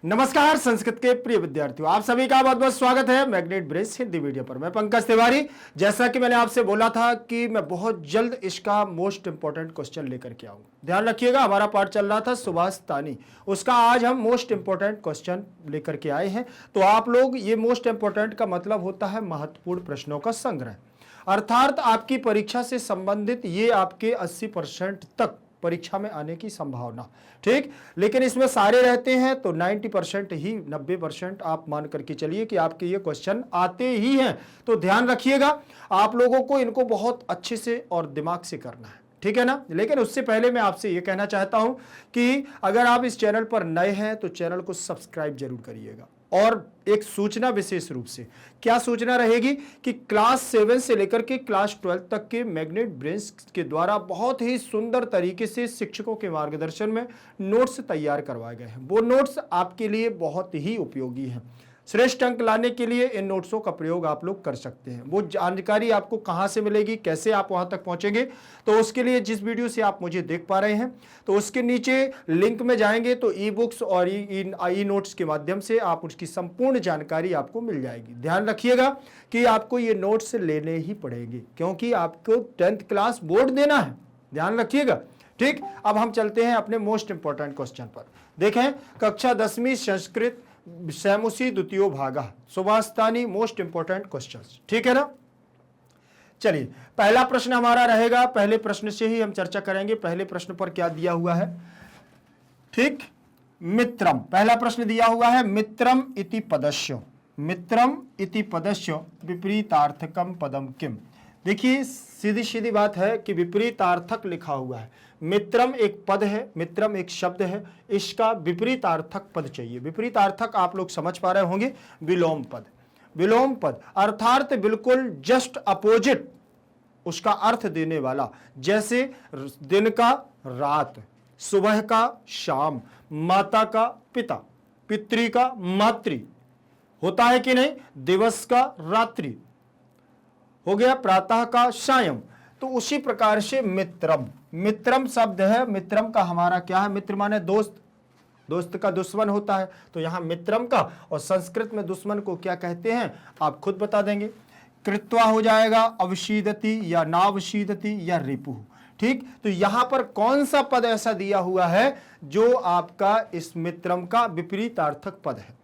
नमस्कार संस्कृत के प्रिय विद्यार्थियों, आप सभी का बहुत बहुत स्वागत है मैग्नेट ब्रेस हिंदी वीडियो पर। मैं पंकज तिवारी। जैसा कि मैंने आपसे बोला था कि मैं बहुत जल्द इसका मोस्ट इंपॉर्टेंट क्वेश्चन लेकर के आऊंगा। ध्यान रखिएगा, हमारा पाठ चल रहा था सुभाष तानी, उसका आज हम मोस्ट इंपॉर्टेंट क्वेश्चन लेकर के आए हैं। तो आप लोग, ये मोस्ट इंपॉर्टेंट का मतलब होता है महत्वपूर्ण प्रश्नों का संग्रह, अर्थात आपकी परीक्षा से संबंधित ये आपके 80% तक परीक्षा में आने की संभावना, ठीक। लेकिन इसमें सारे रहते हैं तो 90% ही, 90% आप मान करके चलिए कि आपके ये क्वेश्चन आते ही हैं। तो ध्यान रखिएगा, आप लोगों को इनको बहुत अच्छे से और दिमाग से करना है, ठीक है ना। लेकिन उससे पहले मैं आपसे ये कहना चाहता हूं कि अगर आप इस चैनल पर नए हैं तो चैनल को सब्सक्राइब जरूर करिएगा। और एक सूचना विशेष रूप से, क्या सूचना रहेगी कि क्लास 7 से लेकर के क्लास 12 तक के मैग्नेट ब्रेस के द्वारा बहुत ही सुंदर तरीके से शिक्षकों के मार्गदर्शन में नोट्स तैयार करवाए गए हैं। वो नोट्स आपके लिए बहुत ही उपयोगी हैं। श्रेष्ठ अंक लाने के लिए इन नोट्सों का प्रयोग आप लोग कर सकते हैं। वो जानकारी आपको कहां से मिलेगी, कैसे आप वहां तक पहुंचेंगे, तो उसके लिए जिस वीडियो से आप मुझे देख पा रहे हैं तो उसके नीचे लिंक में जाएंगे तो ई बुक्स और ई नोट्स के माध्यम से आप उसकी संपूर्ण जानकारी आपको मिल जाएगी। ध्यान रखिएगा कि आपको ये नोट्स लेने ही पड़ेंगे क्योंकि आपको 10th क्लास बोर्ड देना है। ध्यान रखिएगा, ठीक। अब हम चलते हैं अपने मोस्ट इंपॉर्टेंट क्वेश्चन पर। देखें, कक्षा 10वीं संस्कृत सैमुसी द्वितीयो भागा सुभाष तानी, मोस्ट इंपॉर्टेंट क्वेश्चंस, ठीक है ना। चलिए, पहला प्रश्न हमारा रहेगा, पहले प्रश्न से ही हम चर्चा करेंगे। पहले प्रश्न पर क्या दिया हुआ है, ठीक, मित्रम। पहला प्रश्न दिया हुआ है मित्रम इति पदस्य, मित्रम इति पदस्य विपरीतार्थकम पदम किम। देखिए, सीधी सीधी बात है कि विपरीतार्थक लिखा हुआ है। मित्रम एक पद है, मित्रम एक शब्द है, इसका विपरीतार्थक पद चाहिए। विपरीतार्थक आप लोग समझ पा रहे होंगे, विलोम पद। विलोम पद अर्थात बिल्कुल जस्ट अपोजिट उसका अर्थ देने वाला, जैसे दिन का रात, सुबह का शाम, माता का पिता, पितृ का मातृ, होता है कि नहीं, दिवस का रात्रि हो गया, प्रातः का सायं। तो उसी प्रकार से मित्रम, मित्रम शब्द है, मित्रम का हमारा क्या है, मित्र माने दोस्त, दोस्त का दुश्मन होता है, तो यहां मित्रम का, और संस्कृत में दुश्मन को क्या कहते हैं आप खुद बता देंगे। कृत्वा हो जाएगा अवशीदति या नावशीदति या रिपु, ठीक। तो यहां पर कौन सा पद ऐसा दिया हुआ है जो आपका इस मित्रम का विपरीतार्थक पद है?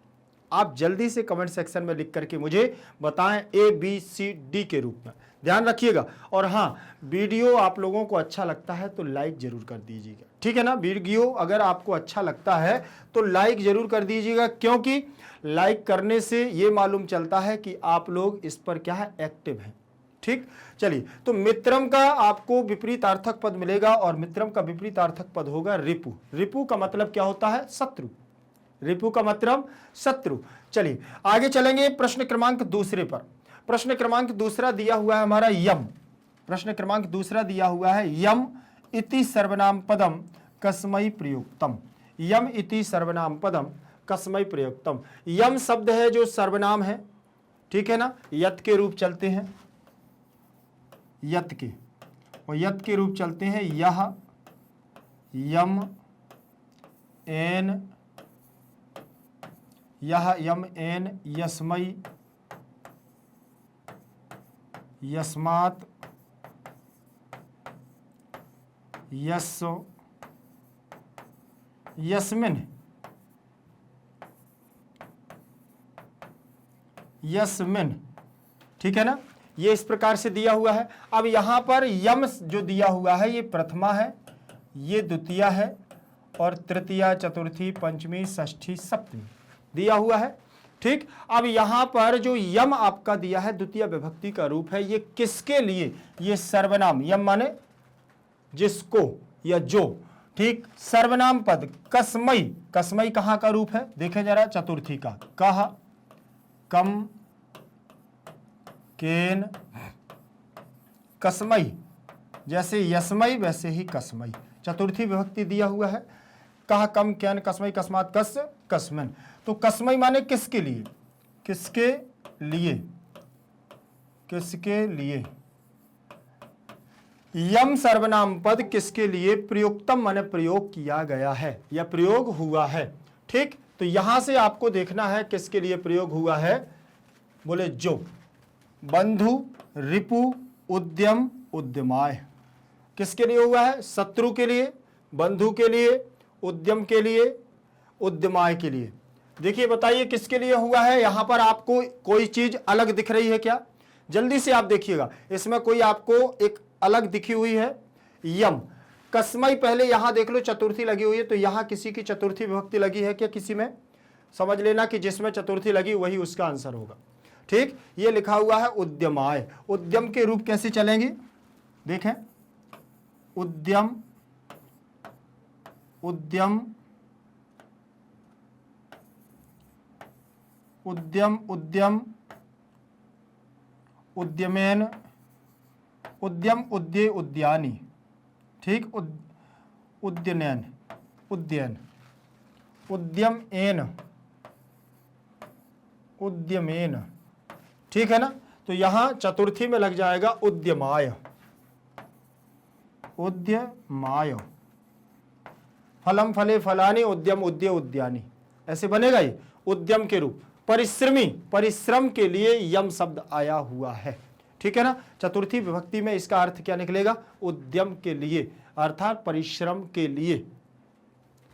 आप जल्दी से कमेंट सेक्शन में लिख करके मुझे बताएं ABCD के रूप में। ध्यान रखिएगा। और हाँ, वीडियो आप लोगों को अच्छा लगता है तो लाइक जरूर कर दीजिएगा, ठीक है ना। वीडियो अगर आपको अच्छा लगता है तो लाइक जरूर कर दीजिएगा, क्योंकि लाइक करने से ये मालूम चलता है कि आप लोग इस पर क्या है, एक्टिव हैं, ठीक। चलिए, तो मित्रम का आपको विपरीतार्थक पद मिलेगा और मित्रम का विपरीतार्थक पद होगा रिपु। रिपु का मतलब क्या होता है, शत्रु। रिपु का मतलब शत्रु। चलिए आगे चलेंगे प्रश्न क्रमांक दूसरे पर। प्रश्न क्रमांक दूसरा दिया हुआ है हमारा यम। प्रश्न क्रमांक दूसरा दिया हुआ है यम इति सर्वनाम पदम कस्मै प्रयुक्तम। यम इति सर्वनाम पदम कस्मै प्रयुक्तम। यम शब्द है जो सर्वनाम है, ठीक है ना। यत के रूप चलते हैं, यत के, और यत के रूप चलते हैं यह, यम, एन, यह, यम, एन, यस्मै, यस्मात्, यस्सो, यस्मिन्, यस्मिन्, ठीक है ना। ये इस प्रकार से दिया हुआ है। अब यहां पर यम जो दिया हुआ है ये प्रथमा है, ये द्वितीया है, और तृतीया, चतुर्थी, पंचमी, षष्ठी, सप्तमी दिया हुआ है, ठीक। अब यहां पर जो यम आपका दिया है द्वितीय विभक्ति का रूप है, ये किसके लिए, ये सर्वनाम, यम माने जिसको या जो, ठीक। सर्वनाम पद कस्मै, कस्मै कहां का रूप है, देखें जरा, चतुर्थी का, कह, कम, केन, कस्मै, जैसे यस्मै वैसे ही कस्मै, चतुर्थी विभक्ति दिया हुआ है। कहा, कम, केन, कस्मै, कस्मात्, कस्य, कस्मिन्। तो कस्मै माने किसके लिए, किसके लिए, किसके लिए। यम सर्वनाम पद किसके लिए, प्रयुक्तम माने प्रयोग किया गया है या प्रयोग हुआ है, ठीक। तो यहां से आपको देखना है किसके लिए प्रयोग हुआ है, बोले जो बंधु, रिपु, उद्यम, उद्यमाय। किसके लिए हुआ है, शत्रु के लिए, बंधु के लिए, उद्यम के लिए, उद्यमाय के लिए। देखिए बताइए किसके लिए हुआ है, यहां पर आपको कोई चीज अलग दिख रही है क्या, जल्दी से आप देखिएगा, इसमें कोई आपको एक अलग दिखी हुई है, यम, कस्मई, पहले यहां देख लो चतुर्थी लगी हुई है, तो यहां किसी की चतुर्थी विभक्ति लगी है क्या, किसी में, समझ लेना कि जिसमें चतुर्थी लगी वही उसका आंसर होगा। ठीक, ये लिखा हुआ है उद्यमाय। उद्यम के रूप कैसे चलेंगे, देखें, उद्यम, उद्यम, उद्यम, उद्यम, उद्यमेन, उद्यम, उद्ये, उद्यानी। ठीक, उद्यनैन, उद्यन, उद्यम एन, उद्यमेन। ठीक है ना, तो यहां चतुर्थी में लग जाएगा उद्यमाय, उद्यमाय। फलम फले फलानी, उद्यम उद्य उद्यानी, ऐसे बनेगा ये उद्यम के रूप। परिश्रमी, परिश्रम के लिए यम शब्द आया हुआ है। ठीक है ना, चतुर्थी विभक्ति में इसका अर्थ क्या निकलेगा, उद्यम के लिए, अर्थात परिश्रम के लिए।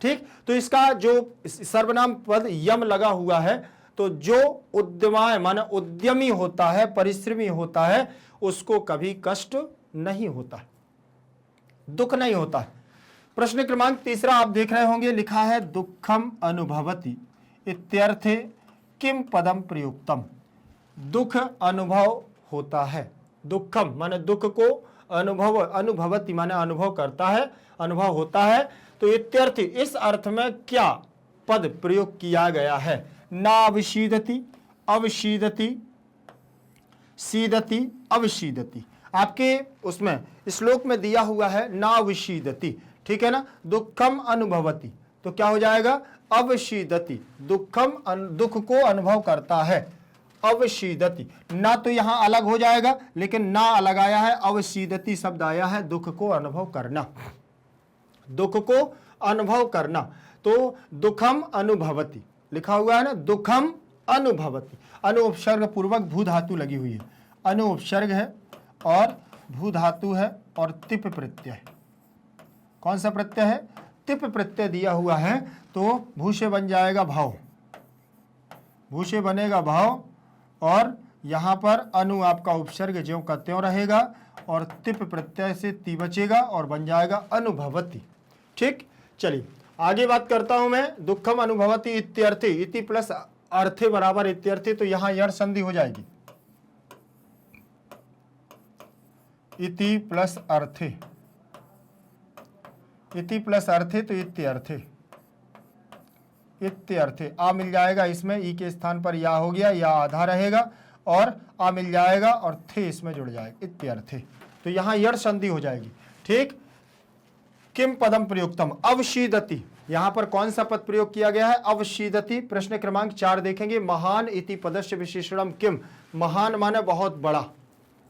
ठीक, तो इसका जो सर्वनाम पद यम लगा हुआ है, तो जो उद्यमाय माने उद्यमी होता है, परिश्रमी होता है, उसको कभी कष्ट नहीं होता, दुख नहीं होता। प्रश्न क्रमांक 3 आप देख रहे होंगे, लिखा है दुखम अनुभवति इत्यर्थे किम पदम प्रयुक्तम। दुख अनुभव होता है, दुखम माने दुख को, अनुभव, अनुभवति माने अनुभव करता है, अनुभव होता है, तो इत्यर्थी इस अर्थ में क्या पद प्रयोग किया गया है, नाविशीदति, अविशीदति, सीदति, अविशीदति। आपके उसमें श्लोक में दिया हुआ है नाविशीदति, ठीक है ना, दुखम अनुभवति, तो क्या हो जाएगा, अविशीदति, दुखम, दुख को अनुभव करता है, अविशीदति। ना तो यहां अलग हो जाएगा, लेकिन ना अलग आया है, अविशीदति शब्द आया है, दुख को अनुभव करना, दुख को अनुभव करना। तो दुखम अनुभवति लिखा हुआ है ना, दुखम अनुभवति, अनु उपसर्ग पूर्वक भू धातु लगी हुई है, अनु उपसर्ग है और भू धातु है और तिप प्रत्यय है। कौन सा प्रत्यय है, तिप प्रत्यय दिया हुआ है, तो भू से बन जाएगा भाव, भू से बनेगा भाव, और यहां पर अनु आपका उपसर्ग ज्यों का त्यों रहेगा, और तिप प्रत्यय से ती बचेगा और बन जाएगा अनुभवति। ठीक, चलिए आगे बात करता हूं मैं, दुखम अनुभवति इत्यर्थे, इति प्लस अर्थे बराबर इत्यर्थे, तो यहां यण संधि हो जाएगी, इति प्लस अर्थे, इति प्लस अर्थे, तो इत्यर्थे, इत्यर्थे, आ मिल जाएगा इसमें, ई के स्थान पर या हो गया, या आधा रहेगा, और आ मिल जाएगा और थे इसमें जुड़ जाएगा, इत्यर्थे, तो यहां यण संधि हो जाएगी। ठीक, किम पदम प्रयुक्तम, अवशीदति, यहां पर कौन सा पद प्रयोग किया गया है, अवशीदति। प्रश्न क्रमांक 4 देखेंगे, महान इति पदस्य विशेषणम किम, महान माने बहुत बड़ा।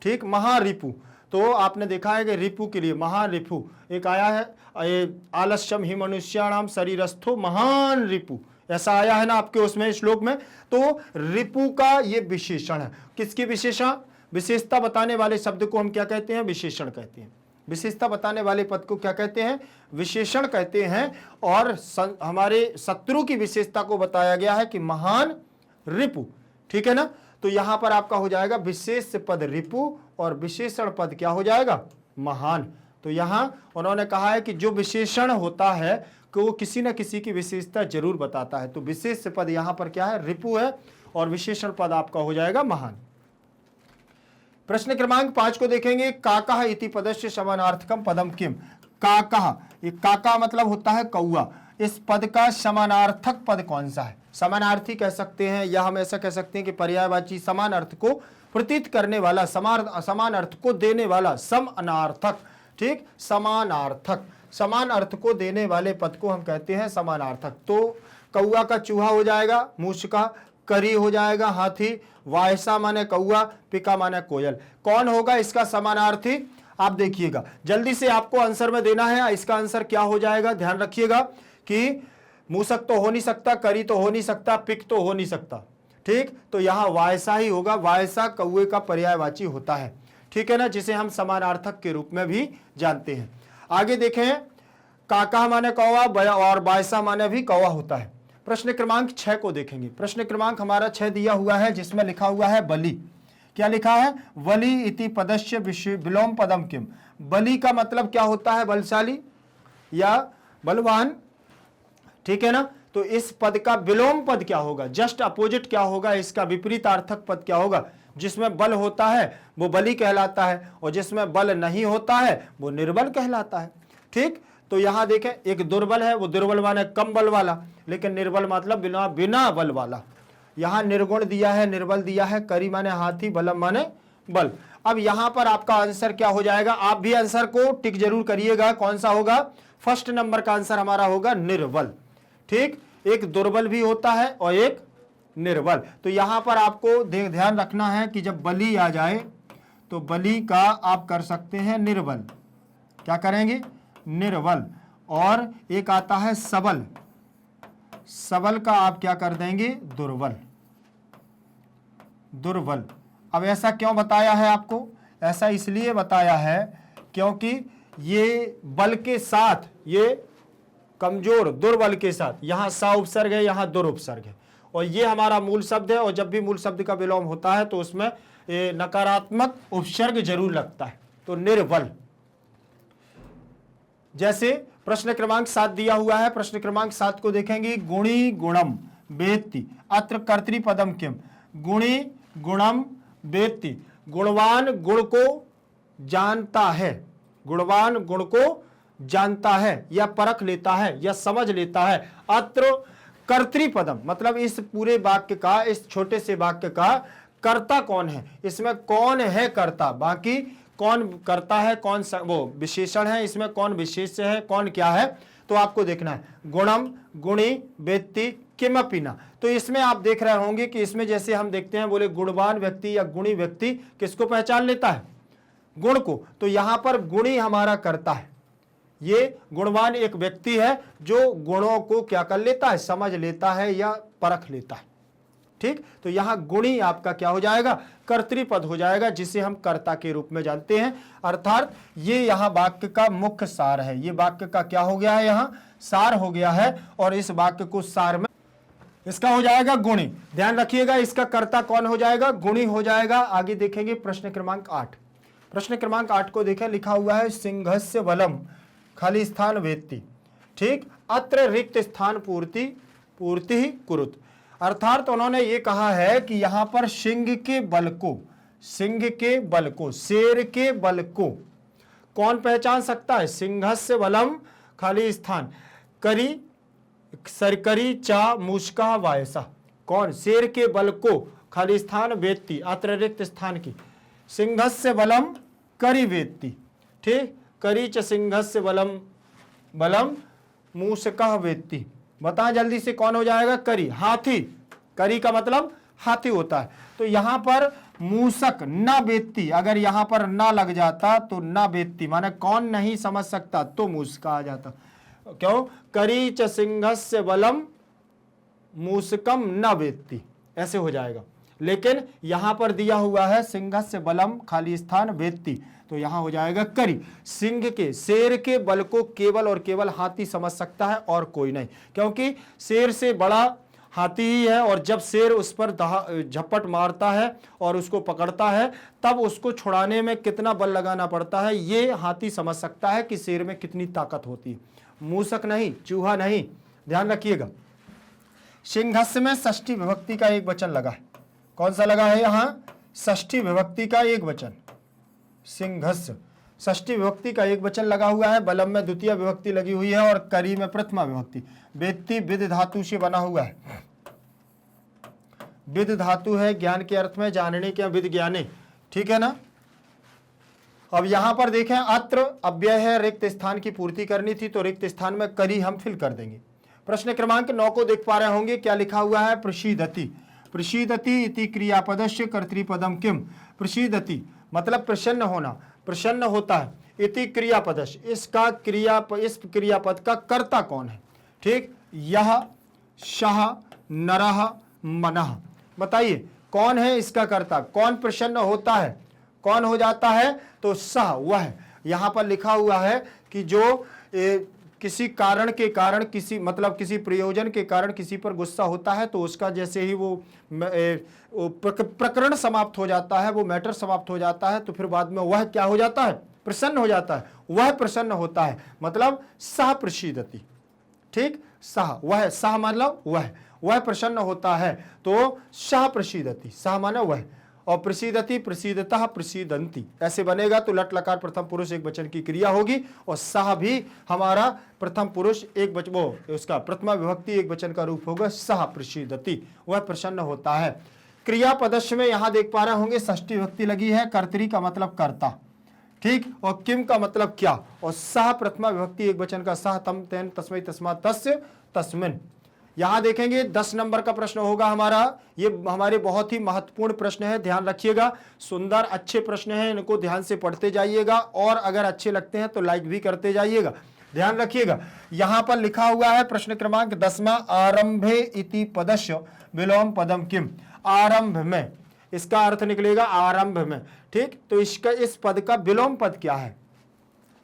ठीक, महारिपु, तो आपने देखा है कि रिपु के लिए महारिपु एक आया है, आलस्यम ही मनुष्याणाम शरीरस्थो महान रिपु, ऐसा आया है ना आपके उसमें श्लोक में। तो रिपु का ये विशेषण है, किसकी विशेषण, विशेषता बताने वाले शब्द को हम क्या कहते हैं, विशेषण कहते हैं। विशेषता बताने वाले पद को क्या कहते हैं, विशेषण कहते हैं। और हमारे शत्रु की विशेषता को बताया गया है कि महान रिपु। ठीक है ना, तो यहां पर आपका हो जाएगा विशेष पद रिपु और विशेषण पद क्या हो जाएगा, महान। तो यहां उन्होंने कहा है कि जो विशेषण होता है कि वो किसी न किसी की विशेषता जरूर बताता है, तो विशेष पद यहां पर क्या है, रिपु है, और विशेषण पद आपका हो जाएगा महान। प्रश्न क्रमांक 5 को देखेंगे, काका इति पदस्य समानार्थकम पदम किम। काका, ये काका मतलब होता है कौआ, इस पद का समानार्थक पद कौन सा है, समानार्थी कह सकते हैं, या हम ऐसा कह सकते हैं कि पर्यायवाची समान अर्थ को प्रतीत करने वाला, समान अर्थ को देने वाला, समानार्थक। ठीक, समानार्थक, समान अर्थ को देने वाले पद को हम कहते हैं समानार्थक। तो कौआ का चूहा हो जाएगा, मूस का करी हो जाएगा हाथी, वायसा माने कौआ, पिका माने कोयल। कौन होगा इसका समानार्थी, आप देखिएगा, जल्दी से आपको आंसर में देना है। इसका आंसर क्या हो जाएगा, ध्यान रखिएगा कि मूसक तो हो नहीं सकता, करी तो हो नहीं सकता, पिक तो हो नहीं सकता। ठीक, तो यहां वायसा ही होगा। वायसा कौवे का पर्यायवाची होता है, ठीक है ना, जिसे हम समानार्थक के रूप में भी जानते हैं। आगे देखें, काका माने कौवा और वायसा माने भी कौवा होता है। प्रश्न क्रमांक 6 को देखेंगे। प्रश्न क्रमांक हमारा 6 दिया हुआ है, जिसमें लिखा हुआ है बलि। क्या लिखा है? वली इति पदस्य विलोम पदम किम। बलि का मतलब क्या होता है? बलशाली या बलवान, ठीक है ना। तो इस पद का विलोम पद क्या होगा? जस्ट अपोजिट क्या होगा? इसका विपरीतार्थक पद क्या होगा? जिसमें बल होता है वो बलि कहलाता है, और जिसमें बल नहीं होता है वो निर्बल कहलाता है। ठीक, तो यहां देखें, एक दुर्बल है, वो दुर्बल माने कम बल वाला, लेकिन निर्बल मतलब बिना बल वाला। यहां निर्गुण दिया है, निर्बल दिया है, करी माने हाथी, बलम माने बल। अब यहां पर आपका आंसर क्या हो जाएगा? आप भी आंसर को टिक जरूर करिएगा। कौन सा होगा? फर्स्ट नंबर का आंसर हमारा होगा निर्बल। ठीक, एक दुर्बल भी होता है और एक निर्बल। तो यहां पर आपको ध्यान रखना है कि जब बलि आ जाए तो बलि का आप कर सकते हैं निर्बल। क्या करेंगे? निर्बल। और एक आता है सबल, सबल का आप क्या कर देंगे? दुर्बल। दुर्बल। अब ऐसा क्यों बताया है आपको? ऐसा इसलिए बताया है क्योंकि ये बल के साथ, ये कमजोर दुर्बल के साथ, यहां सा उपसर्ग है, यहां दुर उपसर्ग है, और ये हमारा मूल शब्द है। और जब भी मूल शब्द का विलोम होता है तो उसमें नकारात्मक उपसर्ग जरूर लगता है। तो निर्बल। जैसे प्रश्न क्रमांक 7 दिया हुआ है। प्रश्न क्रमांक 7 को देखेंगे। गुणी गुणम वेत्ति अत्र कर्तृपदम किम। गुणी गुणम वेत्ति, गुणवान गुण को जानता है, गुणवान गुण को जानता है या परख लेता है या समझ लेता है। अत्र कर्तृपदम मतलब इस पूरे वाक्य का, इस छोटे से वाक्य का कर्ता कौन है? इसमें कौन है कर्ता? बाकी कौन करता है, कौन वो विशेषण है, इसमें कौन विशेष है, कौन क्या है, तो आपको देखना है। गुणम, गुणी, वेत्ति, किमपि न। तो इसमें आप देख रहे होंगे कि इसमें जैसे हम देखते हैं, बोले गुणवान व्यक्ति या गुणी व्यक्ति किसको पहचान लेता है? गुण को। तो यहां पर गुणी हमारा करता है। ये गुणवान एक व्यक्ति है जो गुणों को क्या कर लेता है? समझ लेता है या परख लेता है। ठीक, तो यहां गुणी आपका क्या हो जाएगा? कर्तृपद हो जाएगा, जिसे हम कर्ता के रूप में जानते हैं। अर्थात ये यहां वाक्य का मुख्य सार है। ये वाक्य का क्या हो गया है? यहां सार हो गया है। और इस वाक्य को सार में इसका हो जाएगा गुणी। ध्यान रखिएगा, इसका कर्ता कौन हो जाएगा? गुणी हो जाएगा। आगे देखेंगे प्रश्न क्रमांक 8। प्रश्न क्रमांक 8 को देखें, लिखा हुआ है सिंहस्य बलम खाली स्थान वेत्ति। ठीक, अत्र रिक्त स्थान पूर्ति ही कुरुत। अर्थात उन्होंने ये कहा है कि यहां पर सिंह के बल को, सिंह के बल को, शेर के बल को कौन पहचान सकता है? सिंहस्य बलम खाली स्थान करी सरकरी चा मुस्का वायसा। कौन? शेर के बल को खाली स्थान वेत्ति, अत्र रिक्त स्थान की। सिंहस्य बलम करी वेत्ति। ठीक, करी च सिंहस्य बलम बलम मूषकः वेत्ति। बताएं जल्दी से कौन हो जाएगा? करी, हाथी। करी का मतलब हाथी होता है। तो यहां पर मूषक न वेत्ति, अगर यहां पर न लग जाता तो न वेत्ति माने कौन नहीं समझ सकता, तो मूषक आ जाता। क्यों? करी च सिंहस्य बलम मूषकम न वेत्ति, ऐसे हो जाएगा। लेकिन यहां पर दिया हुआ है सिंहस्य बलम खाली स्थान वेत्ति, तो यहां हो जाएगा करी। सिंह के, शेर के बल को केवल और केवल हाथी समझ सकता है और कोई नहीं, क्योंकि शेर से बड़ा हाथी ही है। और जब शेर उस पर झपट मारता है और उसको पकड़ता है, तब उसको छुड़ाने में कितना बल लगाना पड़ता है, ये हाथी समझ सकता है कि शेर में कितनी ताकत होती है। मूसक नहीं, चूहा नहीं। ध्यान रखिएगा, सिंहस्य में षष्ठी विभक्ति का एक वचन लगा है। कौन सा लगा है? यहां षष्ठी विभक्ति का एक वचन। सिंहस्य षष्ठी विभक्ति का एक वचन लगा हुआ है। बलम में द्वितीय विभक्ति लगी हुई है और करी में प्रथमा विभक्ति। वेत्ति विद धातु से बना हुआ है। विद धातु है ज्ञान के अर्थ में, जानने के, विद ज्ञाने। ठीक है ना। अब यहां पर देखें, अत्र अव्यय है, रिक्त स्थान की पूर्ति करनी थी, तो रिक्त स्थान में करी हम फिल कर देंगे। प्रश्न क्रमांक 9 को देख पा रहे होंगे, क्या लिखा हुआ है? प्रसीदति। प्रसीदति इति क्रियापदस्य कर्तृपदम किम। प्रसीदति मतलब प्रसन्न होना, प्रसन्न होता है। इति क्रियापदस्य, इसका इस क्रियापद का कर्ता कौन है? ठीक, यह, शह, नरह, मनः। बताइए कौन है इसका कर्ता, कौन प्रसन्न होता है, कौन हो जाता है? तो सह, वह। यहां पर लिखा हुआ है कि जो किसी कारण के कारण, किसी मतलब किसी प्रयोजन के कारण किसी पर गुस्सा होता है, तो उसका जैसे ही वो प्रकरण समाप्त हो जाता है, वो मैटर समाप्त हो जाता है, तो फिर बाद में वह क्या हो जाता है? प्रसन्न हो जाता है, वह प्रसन्न होता है, मतलब सह प्रसीदति। ठीक, सह, वह, सह मतलब वह प्रसन्न होता है, तो सह प्रसीदति, सह माने वह, और प्रसीदति, प्रसीदतः, प्रसीदंती, ऐसे बनेगा। तो लट लकार प्रथम पुरुष एक वचन की क्रिया होगी, और सह भी हमारा प्रथम पुरुष एक वचन, वो उसका प्रथमा विभक्ति एक वचन का रूप होगा, सह प्रसीदति, वह प्रसन्न होता है। क्रिया पदस्य में यहां देख पा रहे होंगे षष्ठी विभक्ति लगी है, कर्तरी का मतलब कर्ता, ठीक, और किम का मतलब क्या, और सह प्रथमा विभक्ति एक वचन का सह, तम, तेन, तस्मै, तस्मात्, तस्य, तस्मिन्। यहां देखेंगे 10 नंबर का प्रश्न होगा हमारा, ये हमारे बहुत ही महत्वपूर्ण प्रश्न है, ध्यान रखिएगा। सुंदर अच्छे प्रश्न हैं, इनको ध्यान से पढ़ते जाइएगा, और अगर अच्छे लगते हैं तो लाइक भी करते जाइएगा। ध्यान रखिएगा, यहां पर लिखा हुआ है प्रश्न क्रमांक 10वां, आरंभे इति पदस्य विलोम पदम किम। आरंभ में, इसका अर्थ निकलेगा आरंभ में, ठीक। तो इसका, इस पद का विलोम पद क्या है?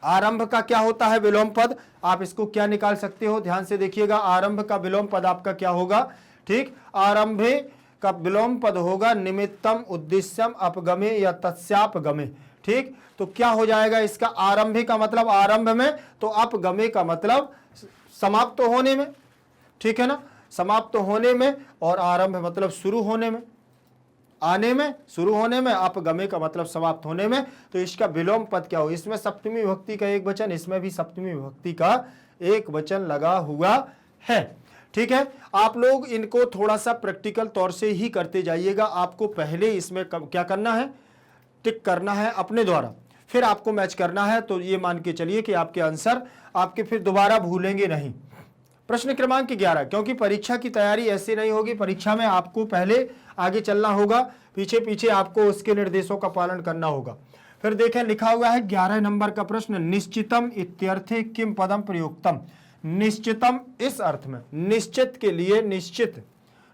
आरंभ का क्या होता है विलोम पद? आप इसको क्या निकाल सकते हो, ध्यान से देखिएगा। आरंभ का विलोम पद आपका क्या होगा? ठीक, आरंभे का विलोम पद होगा निमित्तम, उद्देश्यम, अपगमे या तस्यापगमे। ठीक, तो क्या हो जाएगा इसका? आरंभे का मतलब आरंभ में, तो अपगमे का मतलब समाप्त होने में, ठीक है ना, समाप्त होने में, और आरंभ मतलब शुरू होने में, आने में, शुरू होने में, अपगमे का मतलब समाप्त होने में। तो इसका विलोम पद क्या हो? इसमें सप्तमी विभक्ति का एक वचन, इसमें भी सप्तमी विभक्ति का एक वचन लगा हुआ है, ठीक है। आप लोग इनको थोड़ा सा प्रैक्टिकल तौर से ही करते जाइएगा। आपको पहले इसमें क्या करना है? टिक करना है अपने द्वारा, फिर आपको मैच करना है। तो ये मान के चलिए कि आपके आंसर आपके फिर दोबारा भूलेंगे नहीं। प्रश्न क्रमांक 11, क्योंकि परीक्षा की तैयारी ऐसे नहीं होगी, परीक्षा में आपको पहले आगे चलना होगा, पीछे पीछे आपको उसके निर्देशों का पालन करना होगा। फिर देखें, लिखा हुआ है 11 नंबर का प्रश्न, निश्चितम इत्यर्थे किम पदम प्रयुक्तम। निश्चितम इस अर्थ में, निश्चित के लिए निश्चित,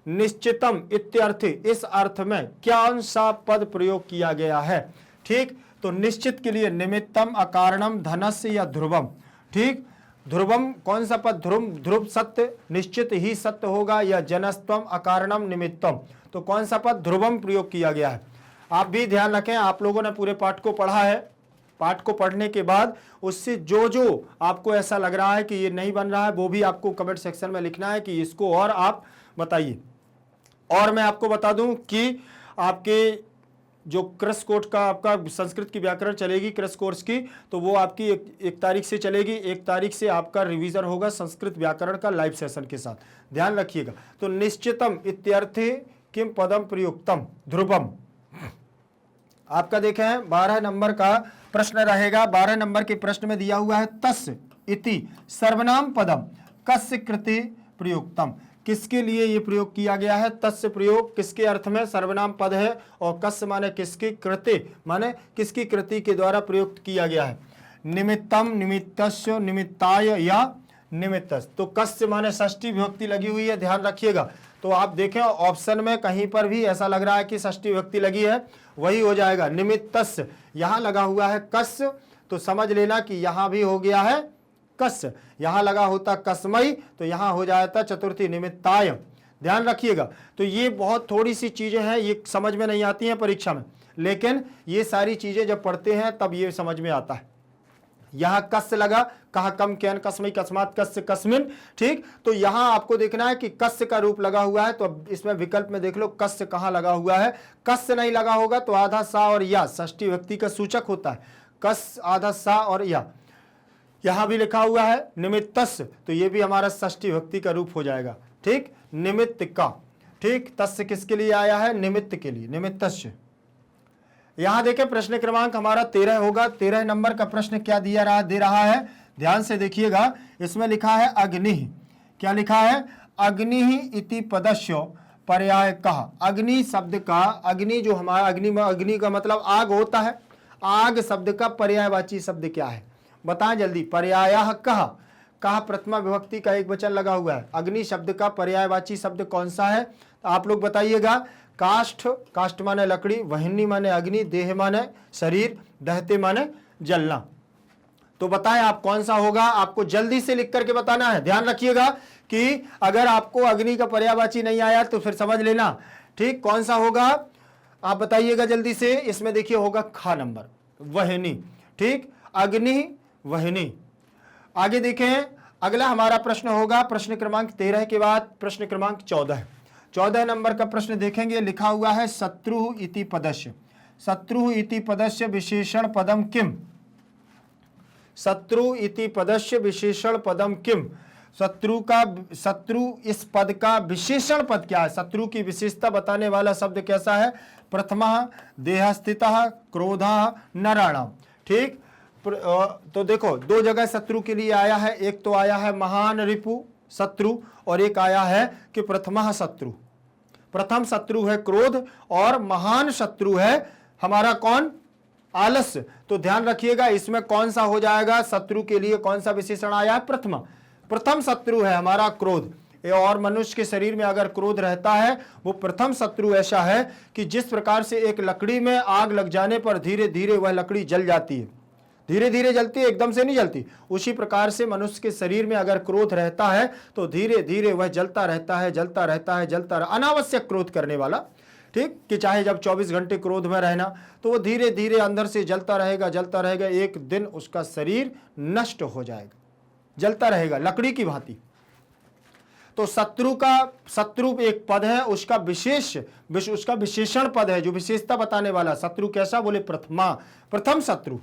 निश्चितम इत्यर्थे इस अर्थ में कौन सा पद प्रयोग किया गया है? ठीक, तो निश्चित के लिए निमित्तम, अकारणम, धनस्य या ध्रुवम। ठीक, ध्रुवम कौन सा पद? ध्रुव, ध्रुव सत्य, निश्चित ही सत्य होगा, या जनस्तम, अकारणम, निमित्तम। तो कौन सा पद? ध्रुवम प्रयोग किया गया है। आप भी ध्यान रखें, आप लोगों ने पूरे पाठ को पढ़ा है, पाठ को पढ़ने के बाद उससे जो जो आपको ऐसा लग रहा है कि ये नहीं बन रहा है, वो भी आपको कमेंट सेक्शन में लिखना है कि इसको और आप बताइए। और मैं आपको बता दूं कि आपके जो क्रश कोर्स का आपका संस्कृत की व्याकरण चलेगी, क्रश कोर्स की, तो वो आपकी एक तारीख से चलेगी। 1 तारीख से आपका रिवीजन होगा संस्कृत व्याकरण का लाइव सेशन के साथ, ध्यान रखिएगा। तो निश्चितम इत्यर्थे किम पदम प्रयुक्तम, ध्रुवम। आपका देखें हैं 12 नंबर का प्रश्न रहेगा। 12 नंबर के प्रश्न में दिया हुआ है तस्य इति सर्वनाम पदम कस्य कृते प्रयुक्तम। किसके लिए ये प्रयोग किया गया है? तस्य प्रयोग किसके अर्थ में? सर्वनाम पद है, और कस्य माने किसके, कृते माने किसकी कृति के द्वारा प्रयुक्त किया गया है। निमित्तम, निमित्तस्य, निमित्ताय या निमित्तस। तो कस्य माने षष्ठी विभक्ति लगी हुई है, ध्यान रखिएगा। तो आप देखें ऑप्शन में कहीं पर भी ऐसा लग रहा है कि षष्ठी विभक्ति लगी है, वही हो जाएगा निमित्तस्य। यहां लगा हुआ है कस्य, तो समझ लेना कि यहां भी हो गया है कस्य। यहां लगा होता कस्मई, तो यहां हो जाता चतुर्थी निमित्ताय, ध्यान रखिएगा। तो ये बहुत थोड़ी सी चीजें हैं, ये समझ में नहीं आती हैं परीक्षा में, लेकिन ये सारी चीजें जब पढ़ते हैं तब ये समझ में आता है। यहां कस्य लगा, कहा कम, कैन, कस्मई, कस्मात, कस्य, कस्मिन। ठीक, तो यहां आपको देखना है कि कस्य का रूप लगा हुआ है, तो अब इसमें विकल्प में देख लो कस्य कहां लगा हुआ है। कस्य नहीं लगा होगा तो आधा सा और या षष्ठी व्यक्ति का सूचक होता है, कस आधा सा और या। यहां भी लिखा हुआ है निमित्तस्य, तो ये भी हमारा षष्ठी विभक्ति का रूप हो जाएगा। ठीक, निमित्त का। ठीक, तस्य किसके लिए आया है? निमित्त के लिए, निमित्तस्य। यहां देखें प्रश्न क्रमांक हमारा 13 होगा। 13 नंबर का प्रश्न क्या दिया दे रहा है, ध्यान से देखिएगा। इसमें लिखा है अग्नि। क्या लिखा है? अग्नि इति पदस्य पर्याय कहा। अग्नि शब्द का, अग्नि जो हमारा अग्नि में, अग्नि का मतलब आग होता है, आग शब्द का पर्यायवाची शब्द क्या है? बताएं जल्दी। पर्यायः कहा, कहा प्रथमा विभक्ति का एक वचन लगा हुआ है। अग्नि शब्द का पर्यायवाची शब्द कौन सा है? तो आप लोग बताइएगा। काष्ठ, काष्ठ माने लकड़ी, वहनी माने अग्नि, देह माने शरीर, दहते माने जलना। तो बताएं आप कौन सा होगा? आपको जल्दी से लिख करके बताना है। ध्यान रखिएगा कि अगर आपको अग्नि का पर्यायवाची नहीं आया तो फिर समझ लेना, ठीक। कौन सा होगा आप बताइएगा जल्दी से। इसमें देखिए होगा खा नंबर, वहनी, ठीक। अग्नि, वहनी। आगे देखें, अगला हमारा प्रश्न होगा प्रश्न क्रमांक 13 के बाद प्रश्न क्रमांक 14 नंबर का प्रश्न देखेंगे। लिखा हुआ है शत्रु इति पदस्य। शत्रु इति पदस्य विशेषण पदम किम? शत्रु इति पदस्य विशेषण पदम किम? शत्रु इस पद का विशेषण पद क्या है? शत्रु की विशेषता बताने वाला शब्द कैसा है? प्रथमा, देहस्थितः, क्रोधः, नराणाम, ठीक। तो देखो दो जगह शत्रु के लिए आया है। एक तो आया है महान रिपु शत्रु और एक आया है कि प्रथमा शत्रु। प्रथम शत्रु है क्रोध और महान शत्रु है हमारा कौन? आलस्य। तो ध्यान रखिएगा इसमें कौन सा हो जाएगा? शत्रु के लिए कौन सा विशेषण आया है? प्रथमा। प्रथम शत्रु है हमारा क्रोध। और मनुष्य के शरीर में अगर क्रोध रहता है वो प्रथम शत्रु ऐसा है कि जिस प्रकार से एक लकड़ी में आग लग जाने पर धीरे धीरे वह लकड़ी जल जाती है, धीरे धीरे जलती है, एकदम से नहीं जलती। उसी प्रकार से मनुष्य के शरीर में अगर क्रोध रहता है तो धीरे धीरे वह जलता रहता है, जलता रहता है, जलता रहता है। अनावश्यक क्रोध करने वाला, ठीक। कि चाहे जब 24 घंटे क्रोध में रहना तो वो धीरे धीरे अंदर से जलता रहेगा, जलता रहेगा। एक दिन उसका शरीर नष्ट हो जाएगा, जलता रहेगा लकड़ी की भांति। तो शत्रु एक पद है, उसका विशेषण पद है जो विशेषता बताने वाला। शत्रु कैसा? बोले प्रथमा, प्रथम शत्रु।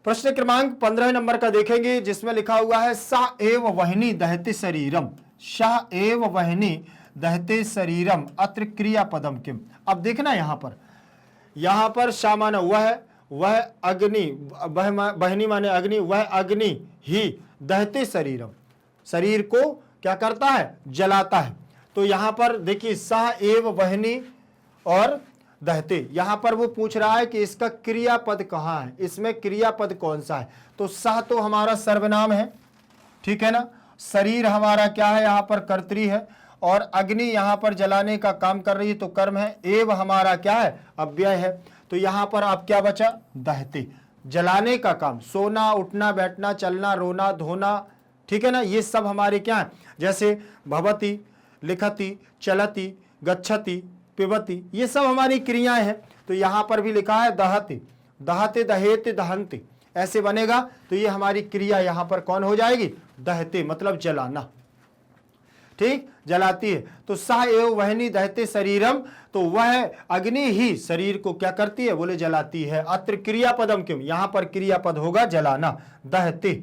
प्रश्न क्रमांक 15 नंबर का देखेंगे जिसमें लिखा हुआ है सा एव वहनी दहते शरीरम। सा एव वहनी दहते शरीरम अत्र क्रिया पदम किम? अब देखना यहां पर सा माने वह अग्नि, वहनी माने अग्नि, वह अग्नि ही दहते शरीरम, शरीर को क्या करता है? जलाता है। तो यहां पर देखिए सा एव वहनी और दहते, यहां पर वो पूछ रहा है कि इसका क्रियापद कहां है, इसमें क्रियापद कौन सा है? तो सह तो हमारा सर्वनाम है, ठीक है ना। शरीर हमारा क्या है? यहां पर कर्त्री है और अग्नि यहां पर जलाने का काम कर रही है तो कर्म है। एव हमारा क्या है? अव्यय है। तो यहां पर आप क्या बचा? दहते, जलाने का काम। सोना, उठना, बैठना, चलना, रोना, धोना, ठीक है ना। ये सब हमारे क्या है? जैसे भवति, लिखति, चलति, गच्छति, पिबति, ये सब हमारी क्रियाएं हैं। तो यहां पर भी लिखा है दहते, दहते, दहेते, दहंते, ऐसे बनेगा। तो ये हमारी क्रिया यहां पर कौन हो जाएगी? दहते, मतलब जलाना, ठीक, जलाती है। तो सह एव वहनी दहते शरीरम, तो वह अग्नि ही शरीर को क्या करती है? बोले जलाती है। अत्र क्रियापदम किम? यहां पर क्रियापद होगा जलाना, दहते।